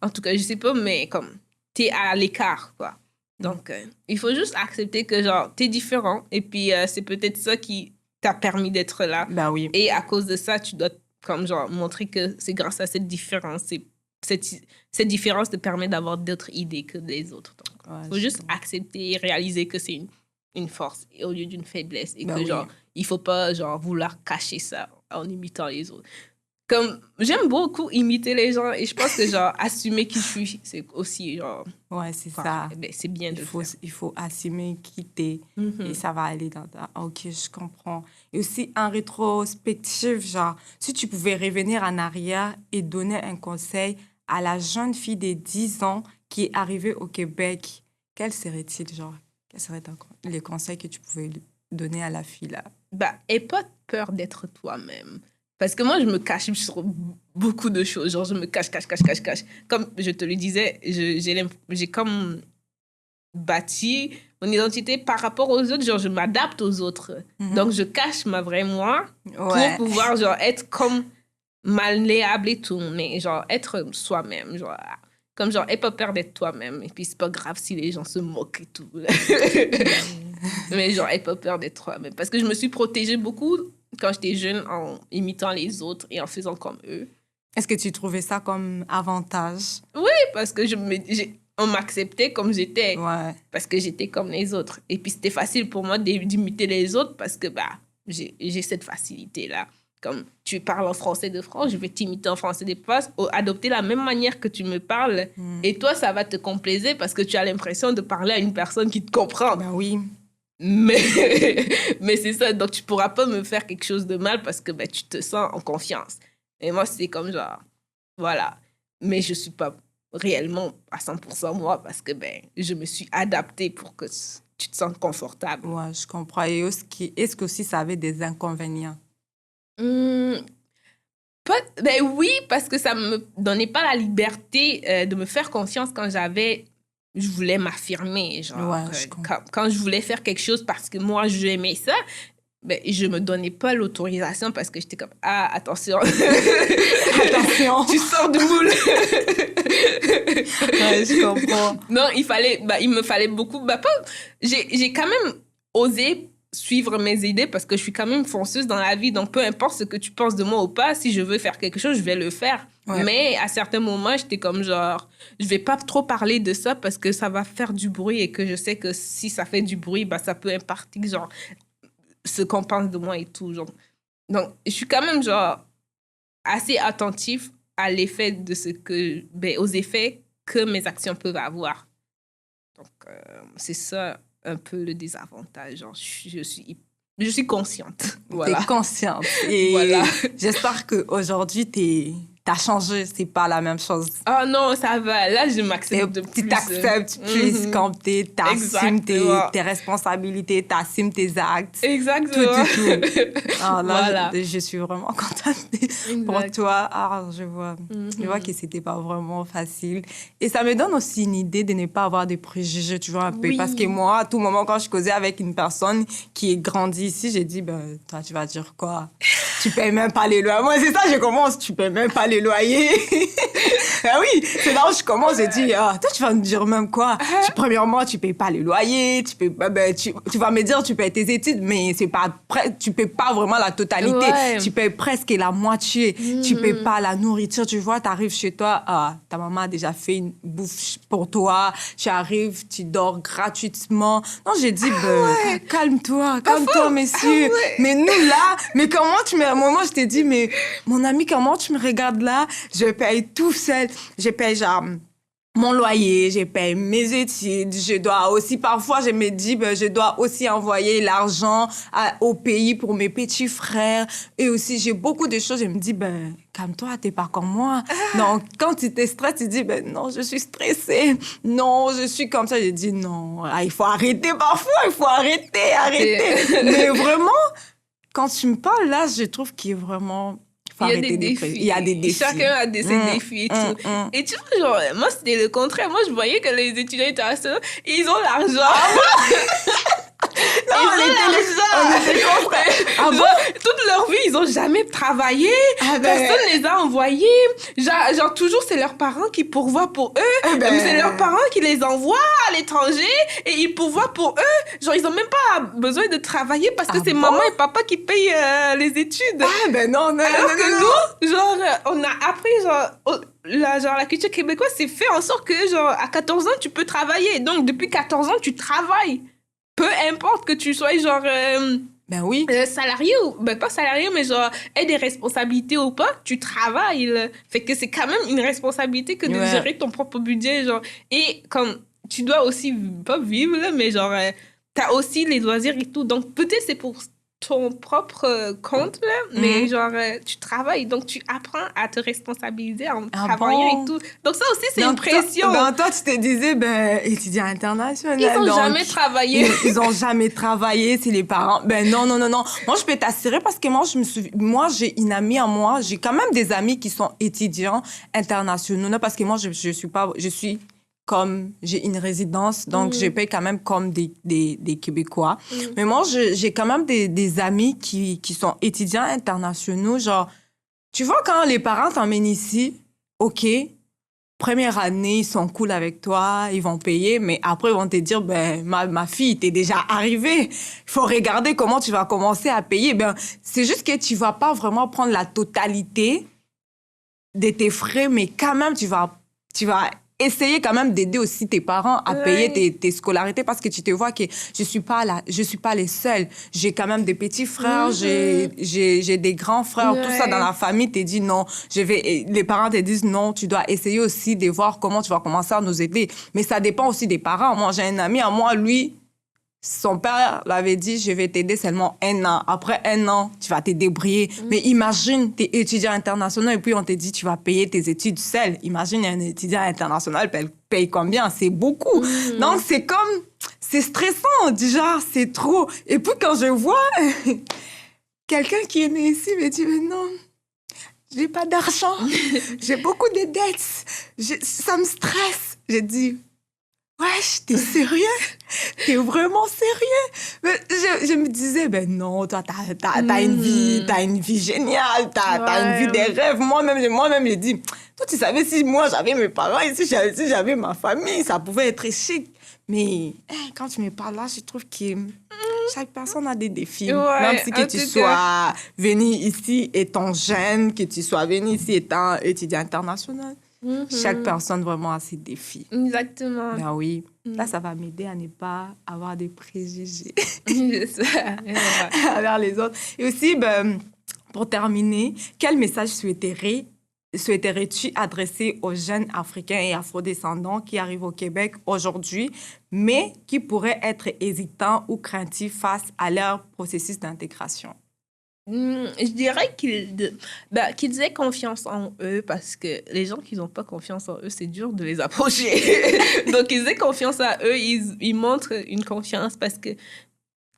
en tout cas, je sais pas, mais comme, t'es à l'écart, quoi. Donc, il faut juste accepter que, genre, t'es différent. Et puis, c'est peut-être ça qui t'a permis d'être là. Ben oui. Et à cause de ça, tu dois, comme, genre, montrer que c'est grâce à cette différence. Cette différence te permet d'avoir d'autres idées que les autres. Donc, faut juste accepter et réaliser que c'est une force au lieu d'une faiblesse. Et que, genre, il faut pas, genre, vouloir cacher ça en imitant les autres. Comme, j'aime beaucoup imiter les gens et je pense que, genre, assumer qui je suis, c'est aussi, genre... Ouais, c'est ça. Ben, c'est bien de le faire. Il faut assumer qui t'es et ça va aller dans ta... OK, je comprends. Et aussi, en rétrospective, genre, si tu pouvais revenir en arrière et donner un conseil à la jeune fille de 10 ans qui est arrivée au Québec, quel serait-il, genre? Quels seraient les conseils que tu pouvais donner à la fille, là? Aie pas peur d'être toi-même. Parce que moi, je me cache sur beaucoup de choses. Genre, je me cache. Comme je te le disais, j'ai comme bâti mon identité par rapport aux autres. Genre, je m'adapte aux autres. Donc, je cache ma vraie moi pour pouvoir, genre, être comme malléable et tout. Mais, genre, être soi-même. Genre, Comme genre, aie pas peur d'être toi-même. Et puis, c'est pas grave si les gens se moquent et tout. Mais genre, aie pas peur d'être toi-même. Parce que je me suis protégée beaucoup quand j'étais jeune en imitant les autres et en faisant comme eux. Est-ce que tu trouvais ça comme avantage? Oui, parce que on m'acceptait comme j'étais. Ouais. Parce que j'étais comme les autres. Et puis, c'était facile pour moi d'imiter les autres parce que j'ai cette facilité-là. Comme tu parles en français de France, je vais t'imiter en français de France, ou adopter la même manière que tu me parles. Et toi, ça va te complaiser parce que tu as l'impression de parler à une personne qui te comprend. Ben oui. Mais c'est ça. Donc, tu pourras pas me faire quelque chose de mal parce que tu te sens en confiance. Et moi, c'est comme genre, voilà. Mais je suis pas réellement à 100% moi parce que je me suis adaptée pour que tu te sentes confortable. Ouais, je comprends. Et est-ce que aussi ça avait des inconvénients? Oui, parce que ça me donnait pas la liberté de me faire confiance quand je voulais m'affirmer. Genre, quand je voulais faire quelque chose parce que moi, j'aimais ça, je me donnais pas l'autorisation parce que j'étais comme, attention. Attention. Tu sors du moule. Ouais, je comprends. Non, il me fallait beaucoup. J'ai quand même osé suivre mes idées parce que je suis quand même fonceuse dans la vie. Donc, peu importe ce que tu penses de moi ou pas, si je veux faire quelque chose, je vais le faire. Ouais. Mais à certains moments, j'étais comme genre, je vais pas trop parler de ça parce que ça va faire du bruit et que je sais que si ça fait du bruit, ça peut impacter genre ce qu'on pense de moi et tout. Genre. Donc, je suis quand même genre assez attentif à l'effet de aux effets que mes actions peuvent avoir. Donc, c'est ça un peu le désavantage. Genre, je suis consciente. Voilà. T'es consciente. Et voilà. J'espère qu'aujourd'hui, t'as changé. C'est pas la même chose. Ah non, ça va. Là, je m'accepte de plus. Tu t'acceptes plus comme t'assumes tes responsabilités, t'assumes tes actes. Exactement. Tout. Alors là, je suis vraiment contente pour toi. Ah, je vois. Je vois que c'était pas vraiment facile. Et ça me donne aussi une idée de ne pas avoir de préjugés, tu vois, un peu. Oui. Parce que moi, à tout moment, quand je causais avec une personne qui est grandie ici, j'ai dit, toi, tu vas dire quoi? Tu payes même pas les loyers. Moi, c'est ça, je commence. Tu payes même pas les loyers. Ah oui, c'est là où je commence. Je dis, toi, tu vas me dire même quoi? Premièrement, tu payes pas les loyers. Tu vas me dire, tu payes tes études, mais tu payes pas vraiment la totalité. Ouais. Tu payes presque la moitié. Tu payes pas la nourriture. Tu vois, tu arrives chez toi, ta maman a déjà fait une bouffe pour toi. Tu arrives, tu dors gratuitement. Non, j'ai dit, calme-toi, messieurs. Ouais. Mais nous, là, à un moment, je t'ai dit, mais mon ami, comment tu me regardes là? Je paye tout seul. Je paye genre mon loyer, je paye mes études. Je dois aussi, parfois, je me dis, je dois aussi envoyer l'argent au pays pour mes petits frères. Et aussi, j'ai beaucoup de choses. Je me dis, calme-toi, t'es pas comme moi. Donc, quand tu te stresses, tu dis, non, je suis stressée. Non, je suis comme ça. Je dis, non, il faut arrêter parfois. Il faut arrêter. Mais vraiment, quand tu me parles là, je trouve qu'il est vraiment... Il y a des défis. Chacun a ses défis et tout. Et tu vois, genre, moi, c'était le contraire. Moi, je voyais que les étudiants internationaux, ils ont l'argent. Non, on était toute leur vie, ils ont jamais travaillé. Personne les a envoyés. Genre, toujours, c'est leurs parents qui pourvoient pour eux. C'est leurs parents qui les envoient à l'étranger et ils pourvoient pour eux. Genre, ils ont même pas besoin de travailler parce que c'est maman et papa qui payent les études. Non. Alors que nous, genre, on a appris, genre... la culture québécoise, c'est fait en sorte que, genre, à 14 ans, tu peux travailler. Donc, depuis 14 ans, tu travailles. Peu importe que tu sois, genre... oui. Salarié ou... pas salarié, mais genre, aie des responsabilités ou pas, tu travailles. Là. Fait que c'est quand même une responsabilité que de gérer ton propre budget, genre. Et comme, tu dois aussi, pas vivre, là, mais genre, t'as aussi les loisirs et tout. Donc, peut-être c'est pour ton propre compte, là, mais genre, tu travailles. Donc, tu apprends à te responsabiliser en travaillant et tout. Donc, ça aussi, c'est une pression. Toi, tu te disais, étudiant international. Ils n'ont jamais travaillé. Ils n'ont jamais travaillé, c'est les parents. Non. Moi, je peux t'assurer parce que moi, j'ai une amie à moi. J'ai quand même des amis qui sont étudiants internationaux. Parce que moi, je suis comme j'ai une résidence, donc je paye quand même comme des Québécois. Mais moi, j'ai quand même des amis qui sont étudiants internationaux. Genre, tu vois, quand les parents t'emmènent ici, OK, première année, ils sont cool avec toi, ils vont payer, mais après, ils vont te dire, ben, ma fille, t'es déjà arrivée. Il faut regarder comment tu vas commencer à payer. Ben, c'est juste que tu vas pas vraiment prendre la totalité de tes frais, mais quand même, tu vas essayer quand même d'aider aussi tes parents à payer tes scolarités parce que tu te vois que je suis pas les seuls. J'ai quand même des petits frères, j'ai des grands frères, tout ça dans la famille te dit non. Les parents te disent non, tu dois essayer aussi de voir comment tu vas commencer à nous aider. Mais ça dépend aussi des parents. Moi, j'ai un ami à moi, lui, son père l'avait dit, je vais t'aider seulement 1 an. Après 1 an, tu vas te débrouiller. Mais imagine, tu es étudiant international et puis on te dit, tu vas payer tes études seul. Imagine, un étudiant international paye combien? C'est beaucoup. Donc, c'est stressant, déjà, c'est trop. Et puis quand je vois quelqu'un qui est né ici, me dit, mais non, j'ai pas d'argent, j'ai beaucoup de dettes, ça me stresse. J'ai dit, wesh, t'es sérieux? T'es vraiment sérieux? Mais je me disais, ben non, toi, t'as une vie géniale, t'as une vie des rêves. Moi-même, j'ai dit, toi, tu savais, si moi, j'avais mes parents ici, si j'avais ma famille, ça pouvait être chic. Mais quand tu me parles là, je trouve que chaque personne a des défis. Même si que tu sois venu ici étant jeune, que tu sois venu ici étant étudiant international. Chaque personne vraiment a ses défis. Exactement. Ben oui. Là, ça va m'aider à ne pas avoir des préjugés envers les autres. Et aussi, pour terminer, quel message souhaiterais-tu adresser aux jeunes Africains et Afrodescendants qui arrivent au Québec aujourd'hui, mais qui pourraient être hésitants ou craintifs face à leur processus d'intégration? Je dirais qu'ils aient confiance en eux parce que les gens qui n'ont pas confiance en eux, c'est dur de les approcher. Donc, ils aient confiance en eux, ils montrent une confiance parce que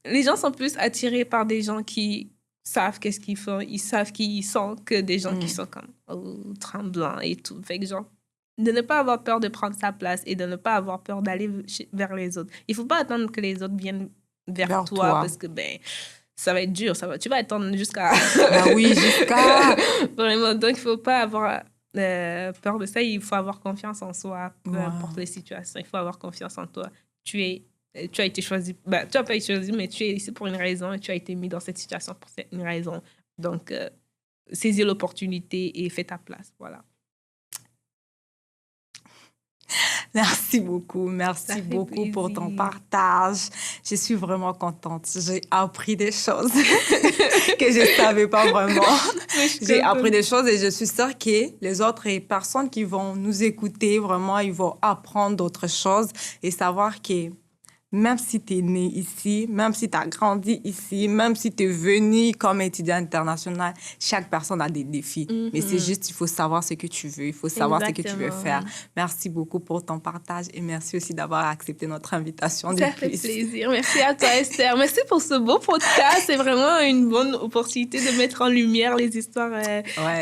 les gens sont plus attirés par des gens qui savent qu'est-ce qu'ils font, ils savent qui ils sont que des gens qui sont comme tremblants et tout. Fait que genre, de ne pas avoir peur de prendre sa place et de ne pas avoir peur d'aller vers les autres. Il ne faut pas attendre que les autres viennent vers toi parce que, ça va être dur, tu vas attendre jusqu'à... jusqu'à... Vraiment, donc il ne faut pas avoir peur de ça, il faut avoir confiance en soi, peu importe les situations, il faut avoir confiance en toi. Tu as été choisi, tu n'as pas été choisi, mais tu es ici pour une raison et tu as été mis dans cette situation pour une raison. Donc, saisis l'opportunité et fais ta place, voilà. Merci beaucoup pour ton partage. Je suis vraiment contente. J'ai appris des choses que je ne savais pas vraiment. J'ai appris des choses et je suis sûre que les autres personnes qui vont nous écouter, vraiment, ils vont apprendre d'autres choses et savoir que même si tu es né ici, même si tu as grandi ici, même si tu es venu comme étudiant international, chaque personne a des défis. Mais c'est juste, il faut savoir ce que tu veux, il faut savoir ce que tu veux faire. Merci beaucoup pour ton partage et merci aussi d'avoir accepté notre invitation. Ça fait plaisir. Merci à toi, Esther. Merci pour ce beau podcast. C'est vraiment une bonne opportunité de mettre en lumière les histoires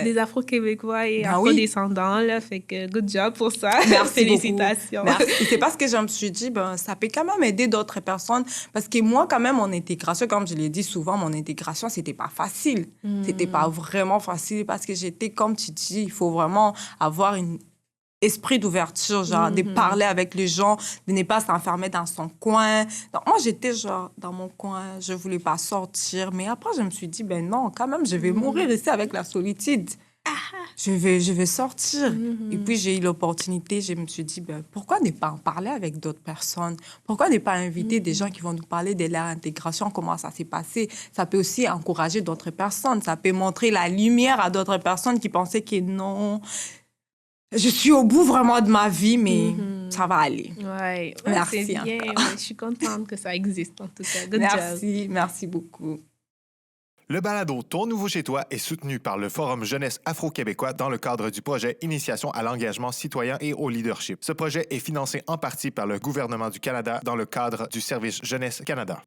des Afro-Québécois et Afro-descendants. Là. Fait que good job pour ça. Merci Félicitations. Merci. C'est parce que je me suis dit, ça peut quand même aider d'autres personnes parce que moi quand même mon intégration, comme je l'ai dit souvent, mon intégration c'était pas facile, c'était pas vraiment facile parce que j'étais, comme tu dis, il faut vraiment avoir une esprit d'ouverture, genre de parler avec les gens, de ne pas s'enfermer dans son coin. Donc moi j'étais genre dans mon coin, je voulais pas sortir, mais après je me suis dit non, quand même je vais mourir ici avec la solitude. Je vais sortir. Et puis, j'ai eu l'opportunité, je me suis dit, pourquoi ne pas en parler avec d'autres personnes? Pourquoi ne pas inviter des gens qui vont nous parler de leur intégration, comment ça s'est passé? Ça peut aussi encourager d'autres personnes. Ça peut montrer la lumière à d'autres personnes qui pensaient que non, je suis au bout vraiment de ma vie, mais ça va aller. Ouais, merci. C'est bien. Je suis contente que ça existe, en tout cas. Good job. Merci beaucoup. Le balado Ton Nouveau Chez Toi est soutenu par le Forum Jeunesse Afro-Québécois dans le cadre du projet Initiation à l'engagement citoyen et au leadership. Ce projet est financé en partie par le gouvernement du Canada dans le cadre du Service Jeunesse Canada.